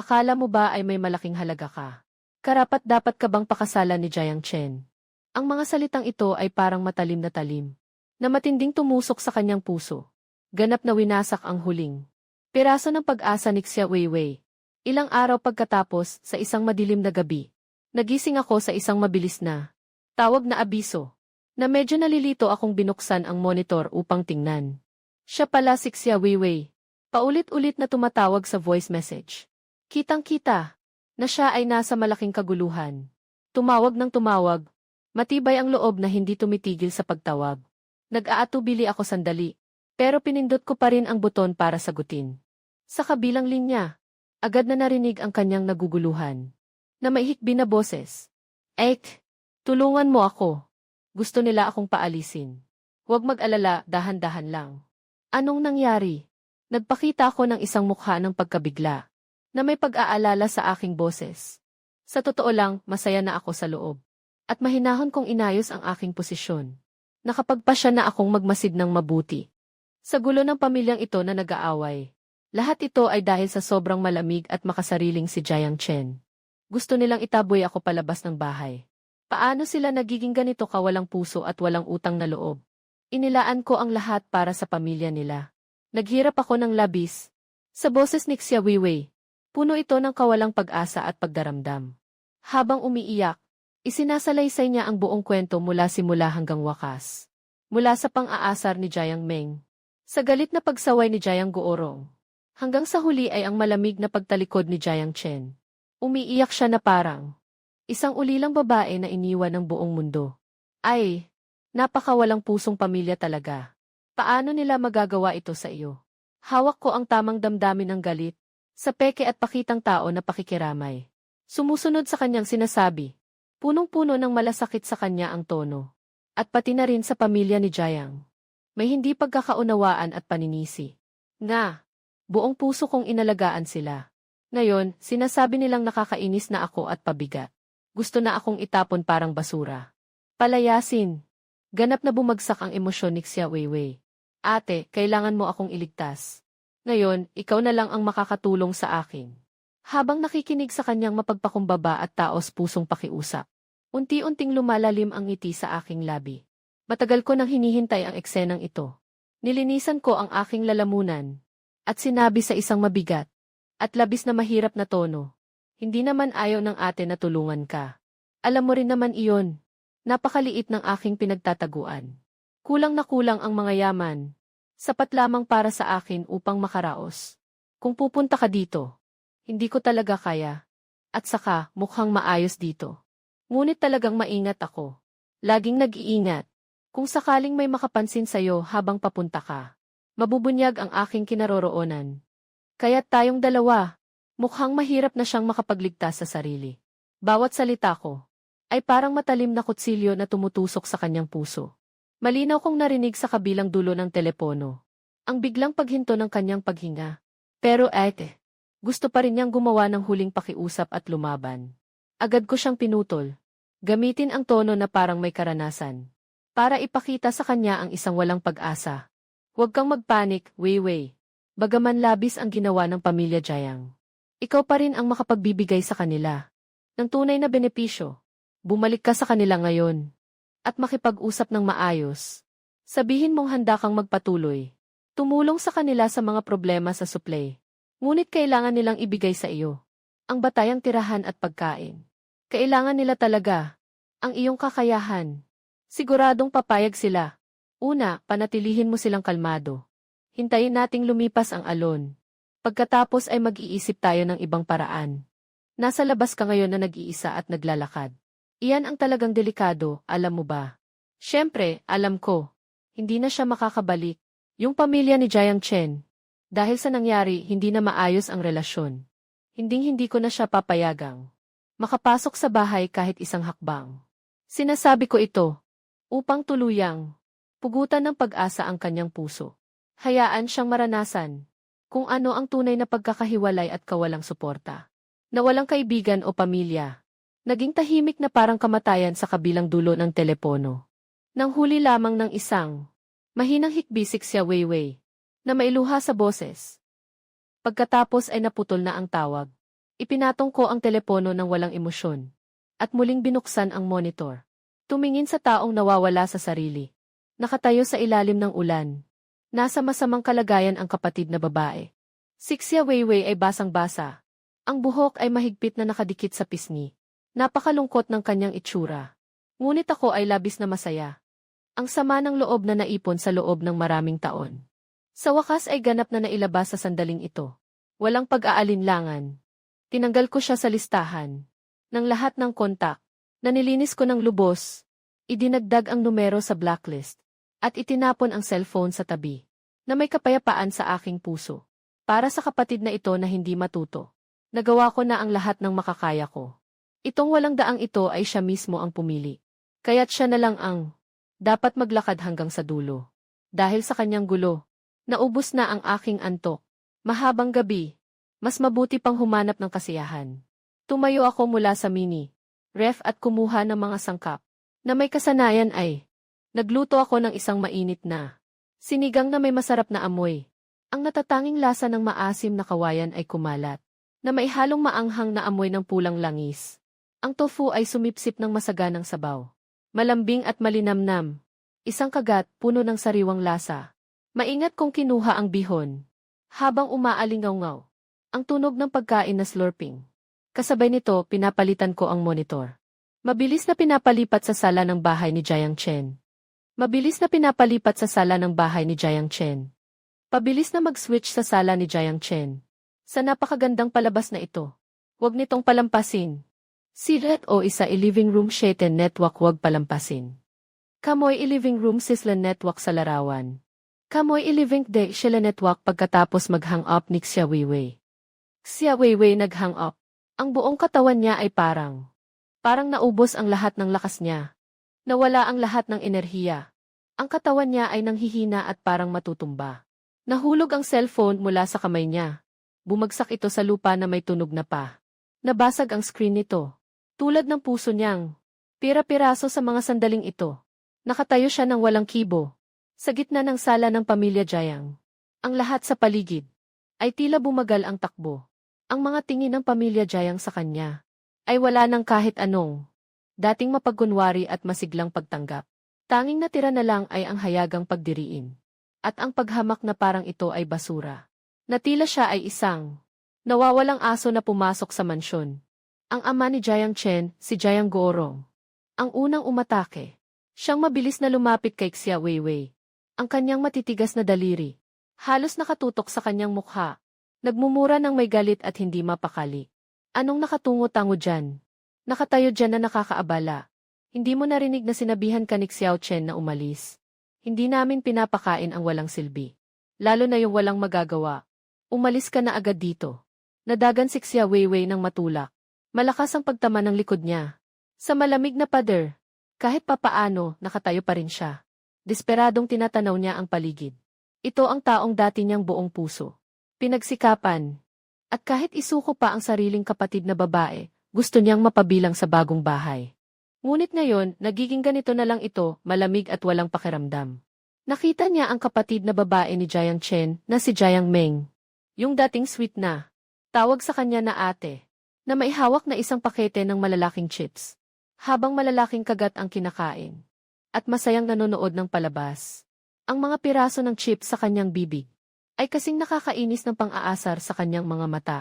Akala mo ba ay may malaking halaga ka? Karapat-dapat ka bang pakasalan ni Jiang Chen? Ang mga salitang ito ay parang matalim na matinding tumusok sa kanyang puso. Ganap na winasak ang huling piraso ng pag-asa ni Xia Weiwei. Ilang araw pagkatapos, sa isang madilim na gabi, nagising ako sa isang mabilis na tawag na abiso, na medyo nalilito akong binuksan ang monitor upang tingnan. Siya pala si Xia Weiwei. Paulit-ulit na tumatawag sa voice message. Kitang-kita na siya ay nasa malaking kaguluhan. Tumawag ng tumawag. Matibay ang loob na hindi tumitigil sa pagtawag. Nag-aatubili ako sandali, pero pinindot ko pa rin ang buton para sagutin. Sa kabilang linya, agad na narinig ang kanyang naguguluhan, na may hikbi na boses. Tulungan mo ako. Gusto nila akong paalisin. Huwag mag-alala, dahan-dahan lang. Anong nangyari? Nagpakita ako ng isang mukha ng pagkabigla, na may pag-aalala sa aking boses. Sa totoo lang, masaya na ako sa loob. At mahinahon kong inayos ang aking posisyon. Nakapagpasya na akong magmasid ng mabuti. Sa gulo ng pamilyang ito na nag-aaway, lahat ito ay dahil sa sobrang malamig at makasariling si Jiang Chen. Gusto nilang itaboy ako palabas ng bahay. Paano sila nagiging ganito kawalang puso at walang utang na loob? Inilaan ko ang lahat para sa pamilya nila. Naghirap ako ng labis. Sa boses ni Xia Weiwei, puno ito ng kawalang pag-asa at pagdaramdam. Habang umiiyak, isinasalaysay niya ang buong kwento mula simula hanggang wakas. Mula sa pang-aasar ni Jiang Meng, sa galit na pagsaway ni Jiang Guorong, hanggang sa huli ay ang malamig na pagtalikod ni Jiang Chen. Umiiyak siya na parang isang ulilang babae na iniwan ng buong mundo. Ay, napakawalang pusong pamilya talaga. Paano nila magagawa ito sa iyo? Hawak ko ang tamang damdamin ng galit, sa peke at pakitang tao na pakikiramay. Sumusunod sa kanyang sinasabi. Punong-puno ng malasakit sa kanya ang tono. At pati na rin sa pamilya ni Jiang. May hindi pagkakaunawaan at paninisi. Nga, buong puso kong inalagaan sila. Ngayon, sinasabi nilang nakakainis na ako at pabigat. Gusto na akong itapon parang basura. Palayasin. Ganap na bumagsak ang emosyon ni Xia Weiwei. Ate, kailangan mo akong iligtas. Ngayon, ikaw na lang ang makakatulong sa akin. Habang nakikinig sa kanyang mapagpakumbaba at taos pusong pakiusap, unti-unting lumalalim ang ngiti sa aking labi. Matagal ko nang hinihintay ang eksenang ito. Nilinisan ko ang aking lalamunan, at sinabi sa isang mabigat, at labis na mahirap na tono. Hindi naman ayaw ng ate na tulungan ka. Alam mo rin naman iyon. Napakaliit ng aking pinagtataguan. Kulang na kulang ang mga yaman. Sapat lamang para sa akin upang makaraos. Kung pupunta ka dito, hindi ko talaga kaya. At saka, mukhang maayos dito. Ngunit talagang maingat ako. Laging nag-iingat. Kung sakaling may makapansin sa'yo habang papunta ka, mabubunyag ang aking kinaroroonan. Kaya't tayong dalawa, mukhang mahirap na siyang makapagligtas sa sarili. Bawat salita ko ay parang matalim na kutsilyo na tumutusok sa kanyang puso. Malinaw kong narinig sa kabilang dulo ng telepono ang biglang paghinto ng kanyang paghinga. Pero gusto pa rin niyang gumawa ng huling pakiusap at lumaban. Agad ko siyang pinutol. Gamitin ang tono na parang may karanasan. Para ipakita sa kanya ang isang walang pag-asa. Huwag kang magpanik, Weiwei. Bagaman labis ang ginawa ng pamilya Jiang, ikaw pa rin ang makapagbibigay sa kanila ng tunay na benepisyo. Bumalik ka sa kanila ngayon at makipag-usap ng maayos. Sabihin mong handa kang magpatuloy. Tumulong sa kanila sa mga problema sa supply. Ngunit kailangan nilang ibigay sa iyo ang batayang tirahan at pagkain. Kailangan nila talaga ang iyong kakayahan. Siguradong papayag sila. Una, panatilihin mo silang kalmado. Hintayin nating lumipas ang alon. Pagkatapos ay mag-iisip tayo ng ibang paraan. Nasa labas ka ngayon na nag-iisa at naglalakad. Iyan ang talagang delikado, alam mo ba? Siyempre, alam ko. Hindi na siya makakabalik. Yung pamilya ni Jiang Chen. Dahil sa nangyari, hindi na maayos ang relasyon. Hinding-hindi ko na siya papayagang makapasok sa bahay kahit isang hakbang. Sinasabi ko ito upang tuluyang pugutan ng pag-asa ang kanyang puso. Hayaan siyang maranasan kung ano ang tunay na pagkakahiwalay at kawalang suporta. Na walang kaibigan o pamilya. Naging tahimik na parang kamatayan sa kabilang dulo ng telepono. Nang huli lamang ng isang mahinang hikbisik siya Weiwei na mailuha sa boses. Pagkatapos ay naputol na ang tawag. Ipinatong ko ang telepono ng walang emosyon. At muling binuksan ang monitor. Tumingin sa taong nawawala sa sarili. Nakatayo sa ilalim ng ulan. Nasa masamang kalagayan ang kapatid na babae. Sixia Weiwei ay basang-basa. Ang buhok ay mahigpit na nakadikit sa pisngi. Napakalungkot ng kanyang itsura. Ngunit ako ay labis na masaya. Ang sama ng loob na naipon sa loob ng maraming taon. Sa wakas ay ganap na nailabas sa sandaling ito. Walang pag-aalinlangan. Tinanggal ko siya sa listahan ng lahat ng kontak. Nanilinis ko ng lubos. Idinagdag ang numero sa blacklist. At itinapon ang cellphone sa tabi. Na may kapayapaan sa aking puso. Para sa kapatid na ito na hindi matuto. Nagawa ko na ang lahat ng makakaya ko. Itong walang daang ito ay siya mismo ang pumili. Kaya't siya na lang ang dapat maglakad hanggang sa dulo. Dahil sa kanyang gulo, naubos na ang aking antok. Mahabang gabi, mas mabuti pang humanap ng kasiyahan. Tumayo ako mula sa ref at kumuha ng mga sangkap. Na may kasanayan ay, nagluto ako ng isang mainit na sinigang na may masarap na amoy. Ang natatanging lasa ng maasim na kawayan ay kumalat, na may halong maanghang na amoy ng pulang langis. Ang tofu ay sumipsip ng masaganang sabaw. Malambing at malinamnam. Isang kagat, puno ng sariwang lasa. Maingat kong kinuha ang bihon. Habang umaalingaw-ngaw. Ang tunog ng pagkain na slurping. Kasabay nito, pinapalitan ko ang monitor. Mabilis na pinapalipat sa sala ng bahay ni Jiang Chen. Mabilis na pinapalipat sa sala ng bahay ni Jiang Chen. Pabilis na mag-switch sa sala ni Jiang Chen. Sa napakagandang palabas na ito. Huwag nitong palampasin. Silet o isa i-living room Shaitan Network huwag palampasin. Kamoy i-living room Sisla Network sa larawan. Kamoy i-living de Shila Network pagkatapos mag-hang up ni Xia Weiwei. Xia Weiwei nag-hang up. Ang buong katawan niya ay parang naubos ang lahat ng lakas niya. Nawala ang lahat ng enerhiya. Ang katawan niya ay nanghihina at parang matutumba. Nahulog ang cellphone mula sa kamay niya. Bumagsak ito sa lupa na may tunog na pa. Nabasag ang screen nito. Tulad ng puso niyang pira-piraso sa mga sandaling ito. Nakatayo siya ng walang kibo. Sa gitna ng sala ng pamilya Jiang. Ang lahat sa paligid ay tila bumagal ang takbo. Ang mga tingin ng pamilya Jiang sa kanya ay wala ng kahit anong dating mapagkunwari at masiglang pagtanggap. Tanging natira na lang ay ang hayagang pagdiriin. At ang paghamak na parang ito ay basura. Na tila siya ay isang nawawalang aso na pumasok sa mansyon. Ang ama ni Jiang Chen, si Jiang Gorong. Ang unang umatake. Siyang mabilis na lumapit kay Xia Weiwei. Ang kanyang matitigas na daliri. Halos nakatutok sa kanyang mukha. Nagmumura ng may galit at hindi mapakali. Anong nakatungo-tango dyan? Nakatayo dyan na nakakaabala. Hindi mo narinig na sinabihan ka ni Xiao Chen na umalis. Hindi namin pinapakain ang walang silbi. Lalo na yung walang magagawa. Umalis ka na agad dito. Nadagan si Xia Weiwei ng matulak. Malakas ang pagtama ng likod niya. Sa malamig na pader. Kahit papaano, nakatayo pa rin siya. Desperadong tinatanaw niya ang paligid. Ito ang taong dati niyang buong puso. Pinagsikapan. At kahit isuko pa ang sariling kapatid na babae, gusto niyang mapabilang sa bagong bahay. Ngunit ngayon, nagiging ganito na lang ito, malamig at walang pakiramdam. Nakita niya ang kapatid na babae ni Jiang Chen na si Jiang Meng. Yung dating sweet na. Tawag sa kanya na ate. Na may hawak na isang pakete ng malalaking chips. Habang malalaking kagat ang kinakain. At masayang nanonood ng palabas. Ang mga piraso ng chip sa kanyang bibig ay kasing nakakainis ng pang-aasar sa kanyang mga mata.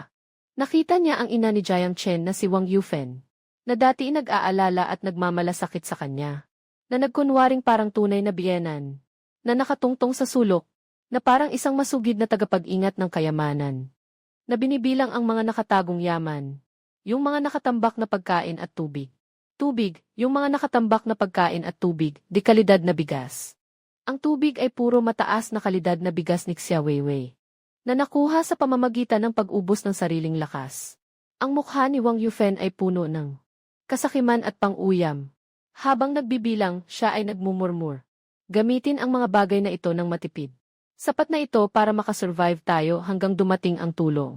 Nakita niya ang ina ni Jiang Chen na si Wang Yufen, na dati nag-aalala at nagmamalasakit sa kanya, na nagkunwaring parang tunay na biyenan, na nakatungtong sa sulok, na parang isang masugid na tagapag-ingat ng kayamanan, na binibilang ang mga nakatagong yaman, yung mga nakatambak na pagkain at tubig. Tubig, yung mga nakatambak na pagkain at tubig, di kalidad na bigas. Ang tubig ay puro mataas na kalidad na bigas ni Xia Weiwei, na nakuha sa pamamagitan ng pag-ubos ng sariling lakas. Ang mukha ni Wang Yufen ay puno ng kasakiman at pang-uyam. Habang nagbibilang, siya ay nagmumurmur. Gamitin ang mga bagay na ito ng matipid. Sapat na ito para makasurvive tayo hanggang dumating ang tulong.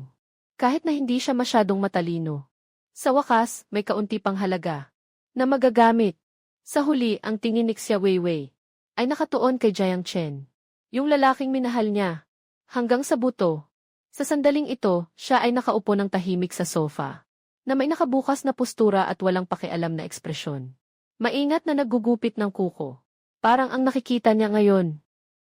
Kahit na hindi siya masyadong matalino. Sa wakas, may kaunti pang halaga na magagamit. Sa huli, ang tingin ni Xia Weiwei ay nakatuon kay Jiang Chen, yung lalaking minahal niya, hanggang sa buto. Sa sandaling ito, siya ay nakaupo ng tahimik sa sofa, na may nakabukas na postura at walang pakialam na ekspresyon. Maingat na naggugupit ng kuko. Parang ang nakikita niya ngayon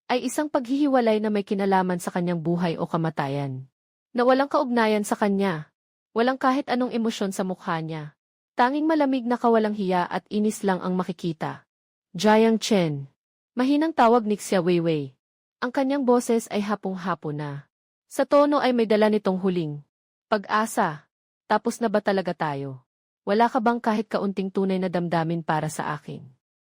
ay isang paghihiwalay na may kinalaman sa kanyang buhay o kamatayan, na walang kaugnayan sa kanya, walang kahit anong emosyon sa mukha niya. Tanging malamig na kawalang hiya at inis lang ang makikita. Jiang Chen. Mahinang tawag ni Xia Weiwei. Ang kanyang boses ay hapong-hapo na. Sa tono ay may dala nitong huling pag-asa. Tapos na ba talaga tayo? Wala ka bang kahit kaunting tunay na damdamin para sa akin?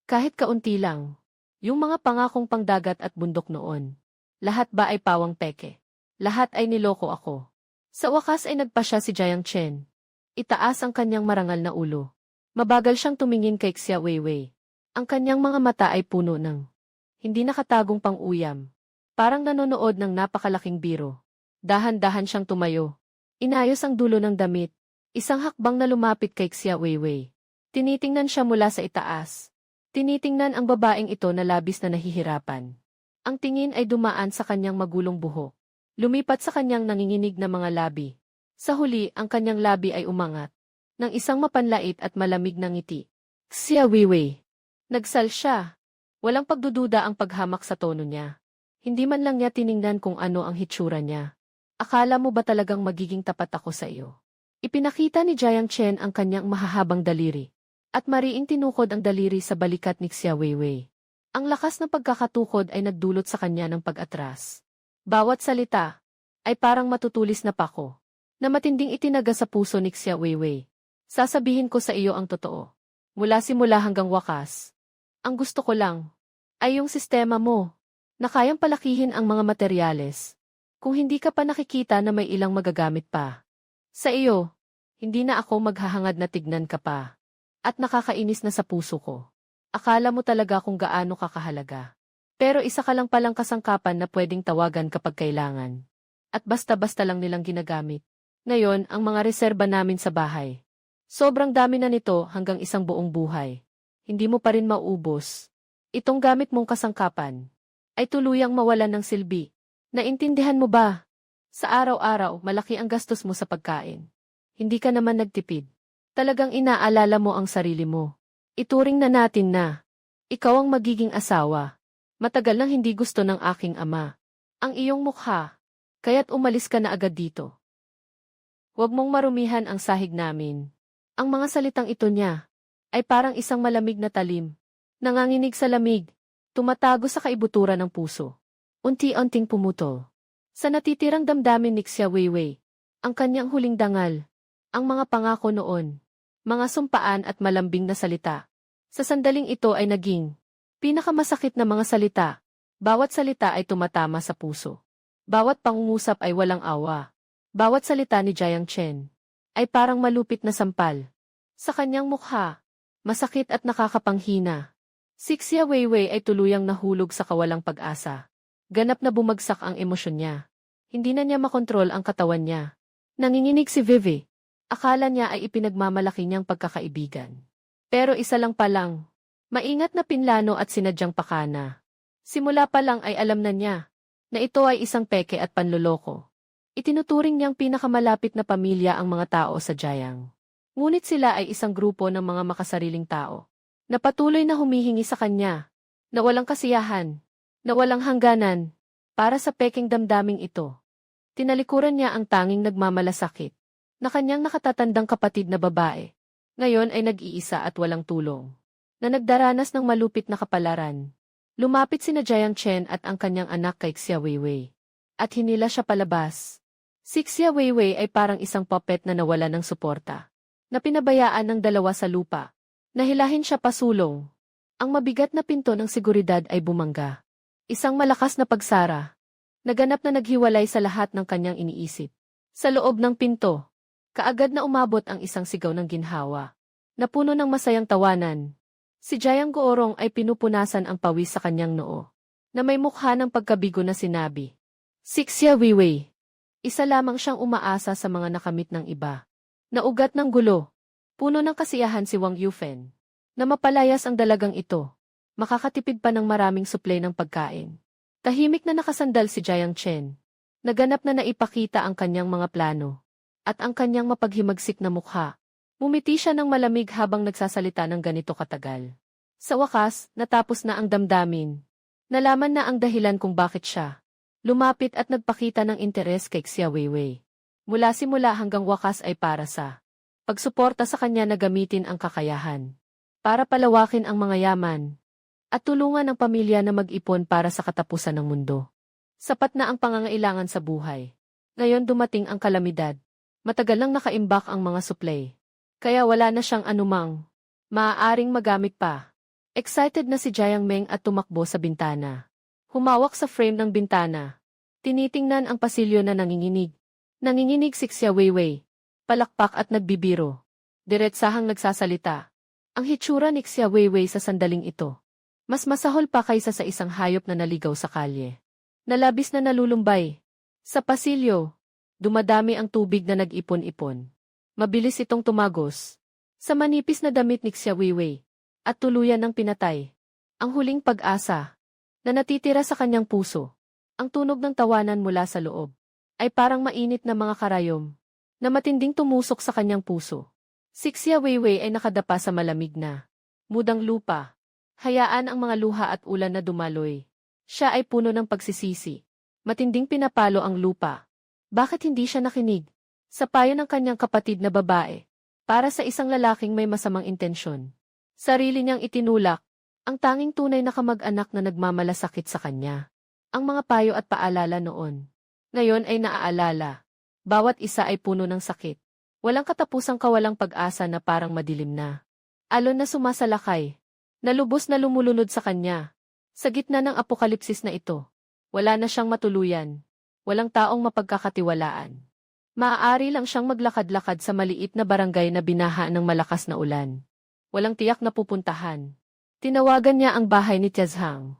Kahit kaunti lang. Yung mga pangakong pangdagat at bundok noon. Lahat ba ay pawang peke? Lahat ay niloko ako. Sa wakas ay nagpasya si Jiang Chen. Itaas ang kanyang marangal na ulo. Mabagal siyang tumingin kay Xia Weiwei. Ang kanyang mga mata ay puno ng hindi nakatagong pang-uyam. Parang nanonood ng napakalaking biro. Dahan-dahan siyang tumayo. Inayos ang dulo ng damit. Isang hakbang na lumapit kay Xia Weiwei. Tinitingnan siya mula sa itaas. Tinitingnan ang babaeng ito na labis na nahihirapan. Ang tingin ay dumaan sa kanyang magulong buhok. Lumipat sa kanyang nanginginig na mga labi. Sa huli, ang kanyang labi ay umangat ng isang mapanlait at malamig na ngiti. Xia Weiwei. Nagsal siya. Walang pagdududa ang paghamak sa tono niya. Hindi man lang niya tiningnan kung ano ang hitsura niya. Akala mo ba talagang magiging tapat ako sa iyo? Ipinakita ni Jiang Chen ang kanyang mahahabang daliri. At mariing tinukod ang daliri sa balikat ni Xia Weiwei. Ang lakas ng pagkakatukod ay nagdulot sa kanya ng pag-atras. Bawat salita ay parang matutulis na pako, na matinding itinaga sa puso ni Xia Weiwei. Sasabihin ko sa iyo ang totoo. Mula simula hanggang wakas. Ang gusto ko lang ay yung sistema mo, na kayang palakihin ang mga materyales. Kung hindi ka pa nakikita na may ilang magagamit pa. Sa iyo, hindi na ako maghahangad na tignan ka pa. At nakakainis na sa puso ko. Akala mo talaga kung gaano kakahalaga. Pero isa ka lang palang kasangkapan na pwedeng tawagan kapag kailangan. At basta-basta lang nilang ginagamit. Ngayon, ang mga reserba namin sa bahay. Sobrang dami na nito hanggang isang buong buhay. Hindi mo pa rin maubos. Itong gamit mong kasangkapan ay tuluyang mawalan ng silbi. Naintindihan mo ba? Sa araw-araw, malaki ang gastos mo sa pagkain. Hindi ka naman nagtipid. Talagang inaalala mo ang sarili mo. Ituring na natin na ikaw ang magiging asawa. Matagal nang hindi gusto ng aking ama ang iyong mukha, kaya't umalis ka na agad dito. Huwag mong marumihan ang sahig namin. Ang mga salitang ito niya ay parang isang malamig na talim, nanganginig sa lamig, tumatago sa kaibuturan ng puso. Unti-unting pumutol. Sa natitirang damdamin ni Xia Weiwei, ang kanyang huling dangal, ang mga pangako noon, mga sumpaan at malambing na salita. Sa sandaling ito ay naging pinakamasakit na mga salita. Bawat salita ay tumatama sa puso. Bawat pangungusap ay walang awa. Bawat salita ni Jiang Chen ay parang malupit na sampal. Sa kanyang mukha, masakit at nakakapanghina. Si Xia Weiwei ay tuluyang nahulog sa kawalang pag-asa. Ganap na bumagsak ang emosyon niya. Hindi na niya makontrol ang katawan niya. Nanginginig si Vivi. Akala niya ay ipinagmamalaki niyang pagkakaibigan. Pero isa lang palang, maingat na pinlano at sinadyang pakana. Simula pa lang ay alam na niya na ito ay isang peke at panloloko. Itinuturing niyang pinakamalapit na pamilya ang mga tao sa Jiang. Ngunit sila ay isang grupo ng mga makasariling tao na patuloy na humihingi sa kanya, na walang kasiyahan, na walang hangganan, para sa peking damdaming ito. Tinalikuran niya ang tanging nagmamalasakit, na kanyang nakatatandang kapatid na babae. Ngayon ay nag-iisa at walang tulong, na nagdaranas ng malupit na kapalaran. Lumapit sina Jiang Chen at ang kanyang anak kay Xia Weiwei, at hinila siya palabas. Si Xia Weiwei ay parang isang puppet na nawala ng suporta, na pinabayaan ng dalawa sa lupa. Nahilahin siya pasulong. Ang mabigat na pinto ng seguridad ay bumangga. Isang malakas na pagsara. Naganap na naghiwalay sa lahat ng kanyang iniisip. Sa loob ng pinto, kaagad na umabot ang isang sigaw ng ginhawa, na puno ng masayang tawanan. Si Jiang Goorong ay pinupunasan ang pawis sa kanyang noo, na may mukha ng pagkabigo na sinabi. Si Xia Weiwei. Isa lamang siyang umaasa sa mga nakamit ng iba. Naugat ng gulo. Puno ng kasiyahan si Wang Yufen, na mapalayas ang dalagang ito. Makakatipid pa ng maraming suplay ng pagkain. Tahimik na nakasandal si Jiang Chen. Naganap na naipakita ang kanyang mga plano. At ang kanyang mapaghimagsik na mukha. Mumiti siya ng malamig habang nagsasalita ng ganito katagal. Sa wakas, natapos na ang damdamin. Nalaman na ang dahilan kung bakit siya lumapit at nagpakita ng interes kay Xia Weiwei. Mula simula hanggang wakas ay para sa pagsuporta sa kanya na gamitin ang kakayahan para palawakin ang mga yaman at tulungan ang pamilya na mag-ipon para sa katapusan ng mundo. Sapat na ang pangangailangan sa buhay. Ngayon dumating ang kalamidad. Matagal nang nakaimbak ang mga supply. Kaya wala na siyang anumang maaaring magamit pa. Excited na si Jiang Meng at tumakbo sa bintana. Humawak sa frame ng bintana. Tinitingnan ang pasilyo na nanginginig. Nanginginig si Xia Weiwei. Palakpak at nagbibiro. Diretsahang nagsasalita. Ang hitsura ni Xia Weiwei sa sandaling ito. Mas masahol pa kaysa sa isang hayop na naligaw sa kalye. Nalabis na nalulumbay. Sa pasilyo, dumadami ang tubig na nag-ipon-ipon. Mabilis itong tumagos. Sa manipis na damit ni Xia Weiwei. At tuluyan ng pinatay. Ang huling pag-asa na natitira sa kanyang puso. Ang tunog ng tawanan mula sa loob ay parang mainit na mga karayom na matinding tumusok sa kanyang puso. Si Xia Weiwei ay nakadapa sa malamig na mudang lupa. Hayaan ang mga luha at ulan na dumaloy. Siya ay puno ng pagsisisi. Matinding pinapalo ang lupa. Bakit hindi siya nakinig sa payo ng kanyang kapatid na babae para sa isang lalaking may masamang intensyon? Sarili niyang itinulak ang tanging tunay na kamag-anak na nagmamalasakit sa kanya. Ang mga payo at paalala noon. Ngayon ay naaalala. Bawat isa ay puno ng sakit. Walang katapusang kawalang pag-asa na parang madilim na. Alon na sumasalakay. Nalubos na lumulunod sa kanya. Sa gitna ng apokalipsis na ito, wala na siyang matuluyan. Walang taong mapagkakatiwalaan. Maaari lang siyang maglakad-lakad sa maliit na barangay na binaha ng malakas na ulan. Walang tiyak na pupuntahan. Tinawagan niya ang bahay ni Tiazhang,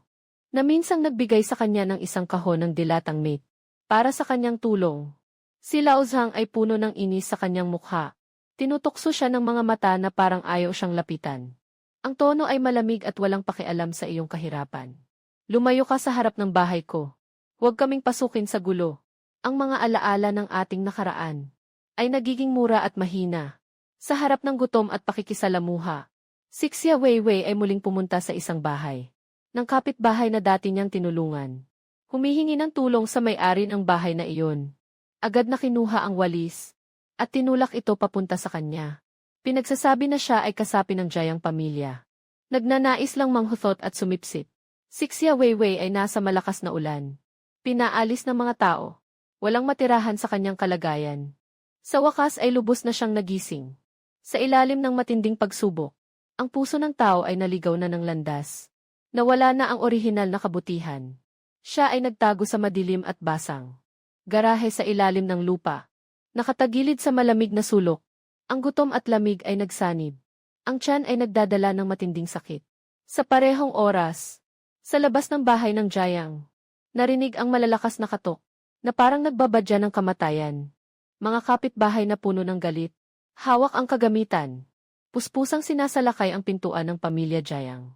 na minsang nagbigay sa kanya ng isang kahon ng dilatang meat para sa kanyang tulong. Si Lao Zhang ay puno ng inis sa kanyang mukha. Tinutokso siya ng mga mata na parang ayaw siyang lapitan. Ang tono ay malamig at walang pakialam sa iyong kahirapan. Lumayo ka sa harap ng bahay ko. Huwag kaming pasukin sa gulo. Ang mga alaala ng ating nakaraan ay nagiging mura at mahina. Sa harap ng gutom at pakikisalamuha, si Xia Weiwei ay muling pumunta sa isang bahay ng kapitbahay na dati niyang tinulungan. Humihingi ng tulong sa may-ari ng bahay na iyon. Agad na kinuha ang walis at tinulak ito papunta sa kanya. Pinagsasabi na siya ay kasapi ng Jiang pamilya. Nagnanais lang manghuthot at sumipsip. Si Xia Weiwei ay nasa malakas na ulan. Pinaalis ng mga tao. Walang matirahan sa kanyang kalagayan. Sa wakas ay lubos na siyang nagising. Sa ilalim ng matinding pagsubok, ang puso ng tao ay naligaw na ng landas. Nawala na ang orihinal na kabutihan. Siya ay nagtago sa madilim at basang garahe sa ilalim ng lupa. Nakatagilid sa malamig na sulok. Ang gutom at lamig ay nagsanib. Ang tiyan ay nagdadala ng matinding sakit. Sa parehong oras, sa labas ng bahay ng Jiang, narinig ang malalakas na katok, na parang nagbabadya ng kamatayan. Mga kapitbahay na puno ng galit, hawak ang kagamitan. Puspusang sinasalakay ang pintuan ng pamilya Jiang.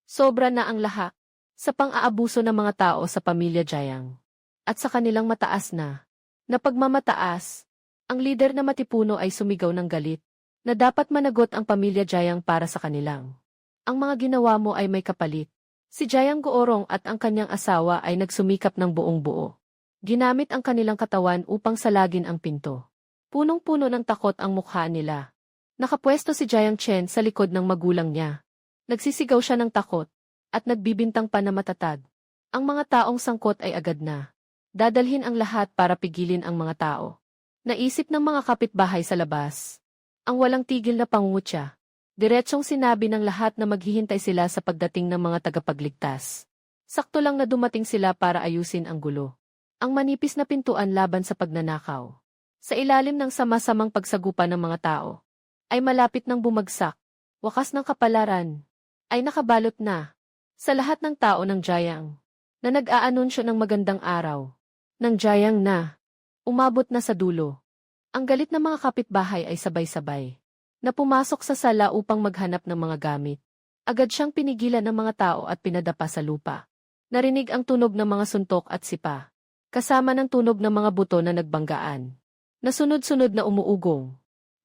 Sobra na ang lahak sa pang-aabuso ng mga tao sa pamilya Jiang. At sa kanilang mataas na pagmamataas, ang lider na matipuno ay sumigaw ng galit, na dapat managot ang pamilya Jiang para sa kanilang. Ang mga ginawa mo ay may kapalit. Si Jayang Goorong at ang kanyang asawa ay nagsumikap ng buong buo. Ginamit ang kanilang katawan upang salagin ang pinto. Punong-puno ng takot ang mukha nila. Nakapwesto si Jayang Chen sa likod ng magulang niya. Nagsisigaw siya ng takot at nagbibintang pa na matatag. Ang mga taong sangkot ay agad na dadalhin ang lahat para pigilin ang mga tao. Naisip ng mga kapitbahay sa labas. Ang walang tigil na pangungutya. Diretsong sinabi ng lahat na maghihintay sila sa pagdating ng mga tagapagligtas. Sakto lang na dumating sila para ayusin ang gulo. Ang manipis na pintuan laban sa pagnanakaw. Sa ilalim ng sama-samang pagsagupa ng mga tao, ay malapit ng bumagsak. Wakas ng kapalaran, ay nakabalot na sa lahat ng tao ng Jayang, na nag-aanunsyo ng magandang araw. Ng Jayang na umabot na sa dulo. Ang galit ng mga kapitbahay ay sabay-sabay na pumasok sa sala upang maghanap ng mga gamit. Agad siyang pinigilan ng mga tao at pinadapa sa lupa. Narinig ang tunog ng mga suntok at sipa, kasama ng tunog ng mga buto na nagbanggaan. Nasunod-sunod na umuugong.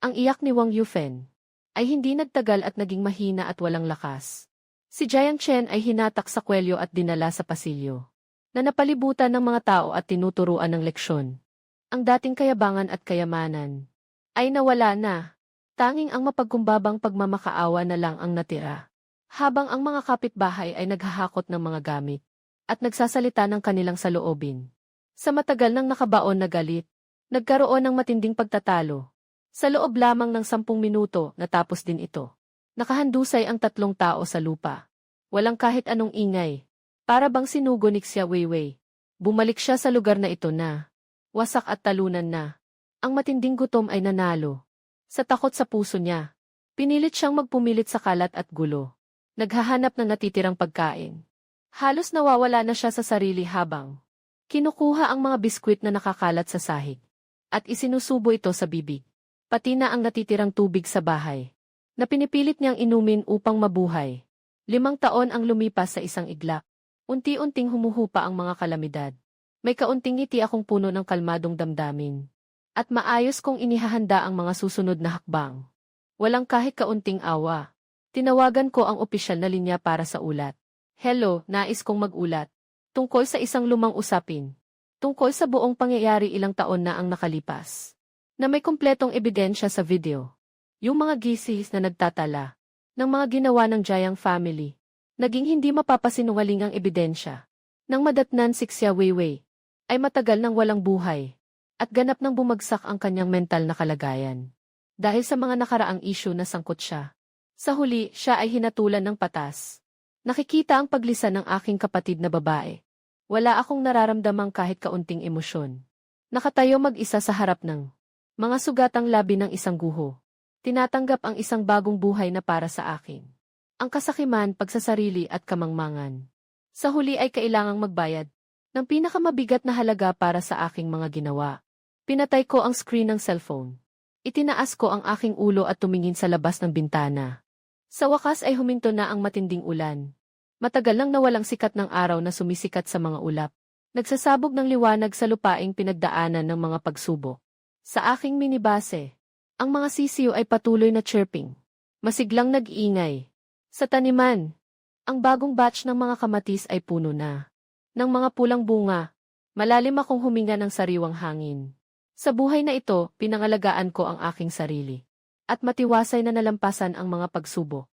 Ang iyak ni Wang Yufen ay hindi nagtagal at naging mahina at walang lakas. Si Jayang Chen ay hinatak sa kwelyo at dinala sa pasilyo, na napalibutan ng mga tao at tinuturuan ng leksyon. Ang dating kayabangan at kayamanan ay nawala na. Tanging ang mapagkumbabang pagmamakaawa na lang ang natira. Habang ang mga kapitbahay ay naghahakot ng mga gamit at nagsasalita ng kanilang saloobin. Sa matagal ng nakabaon na galit, nagkaroon ng matinding pagtatalo. Sa loob lamang ng 10 minuto natapos din ito. Nakahandusay ang 3 tao sa lupa. Walang kahit anong ingay. Para bang sinugo ni Xia Weiwei. Bumalik siya sa lugar na ito na wasak at talunan na. Ang matinding gutom ay nanalo. Sa takot sa puso niya, pinilit siyang magpumilit sa kalat at gulo. Naghahanap ng natitirang pagkain. Halos nawawala na siya sa sarili habang kinukuha ang mga biskwit na nakakalat sa sahig at isinusubo ito sa bibig. Pati na ang natitirang tubig sa bahay na pinipilit niyang inumin upang mabuhay. 5 taon ang lumipas sa isang iglap. Unti-unting humuhupa ang mga kalamidad. May kaunting ngiti akong puno ng kalmadong damdamin. At maayos kong inihahanda ang mga susunod na hakbang. Walang kahit kaunting awa. Tinawagan ko ang opisyal na linya para sa ulat. Hello, nais kong mag-ulat. Tungkol sa isang lumang usapin. Tungkol sa buong pangyayari ilang taon na ang nakalipas. Na may kumpletong ebidensya sa video. Yung mga gisis na nagtatala ng mga ginawa ng Jayang family. Naging hindi mapapasinungaling ang ebidensya. Nang madatnan si Xia Weiwei ay matagal nang walang buhay. At ganap nang bumagsak ang kanyang mental na kalagayan. Dahil sa mga nakaraang issue na sangkot siya. Sa huli, siya ay hinatulan ng patas. Nakikita ang paglisan ng aking kapatid na babae. Wala akong nararamdamang kahit kaunting emosyon. Nakatayo mag-isa sa harap ng mga sugatang labi ng isang guho. Tinatanggap ang isang bagong buhay na para sa akin. Ang kasakiman, pagsasarili at kamangmangan. Sa huli ay kailangang magbayad ng pinakamabigat na halaga para sa aking mga ginawa. Pinatay ko ang screen ng cellphone. Itinaas ko ang aking ulo at tumingin sa labas ng bintana. Sa wakas ay huminto na ang matinding ulan. Matagal nang nawalang sikat ng araw na sumisikat sa mga ulap. Nagsasabog ng liwanag sa lupaing pinagdaanan ng mga pagsubok. Sa aking minibase, ang mga sisiyo ay patuloy na chirping. Masiglang nag-iingay. Sa taniman, ang bagong batch ng mga kamatis ay puno na. Ng mga pulang bunga, malalim akong huminga ng sariwang hangin. Sa buhay na ito, pinangalagaan ko ang aking sarili. At matiwasay na nalampasan ang mga pagsubok.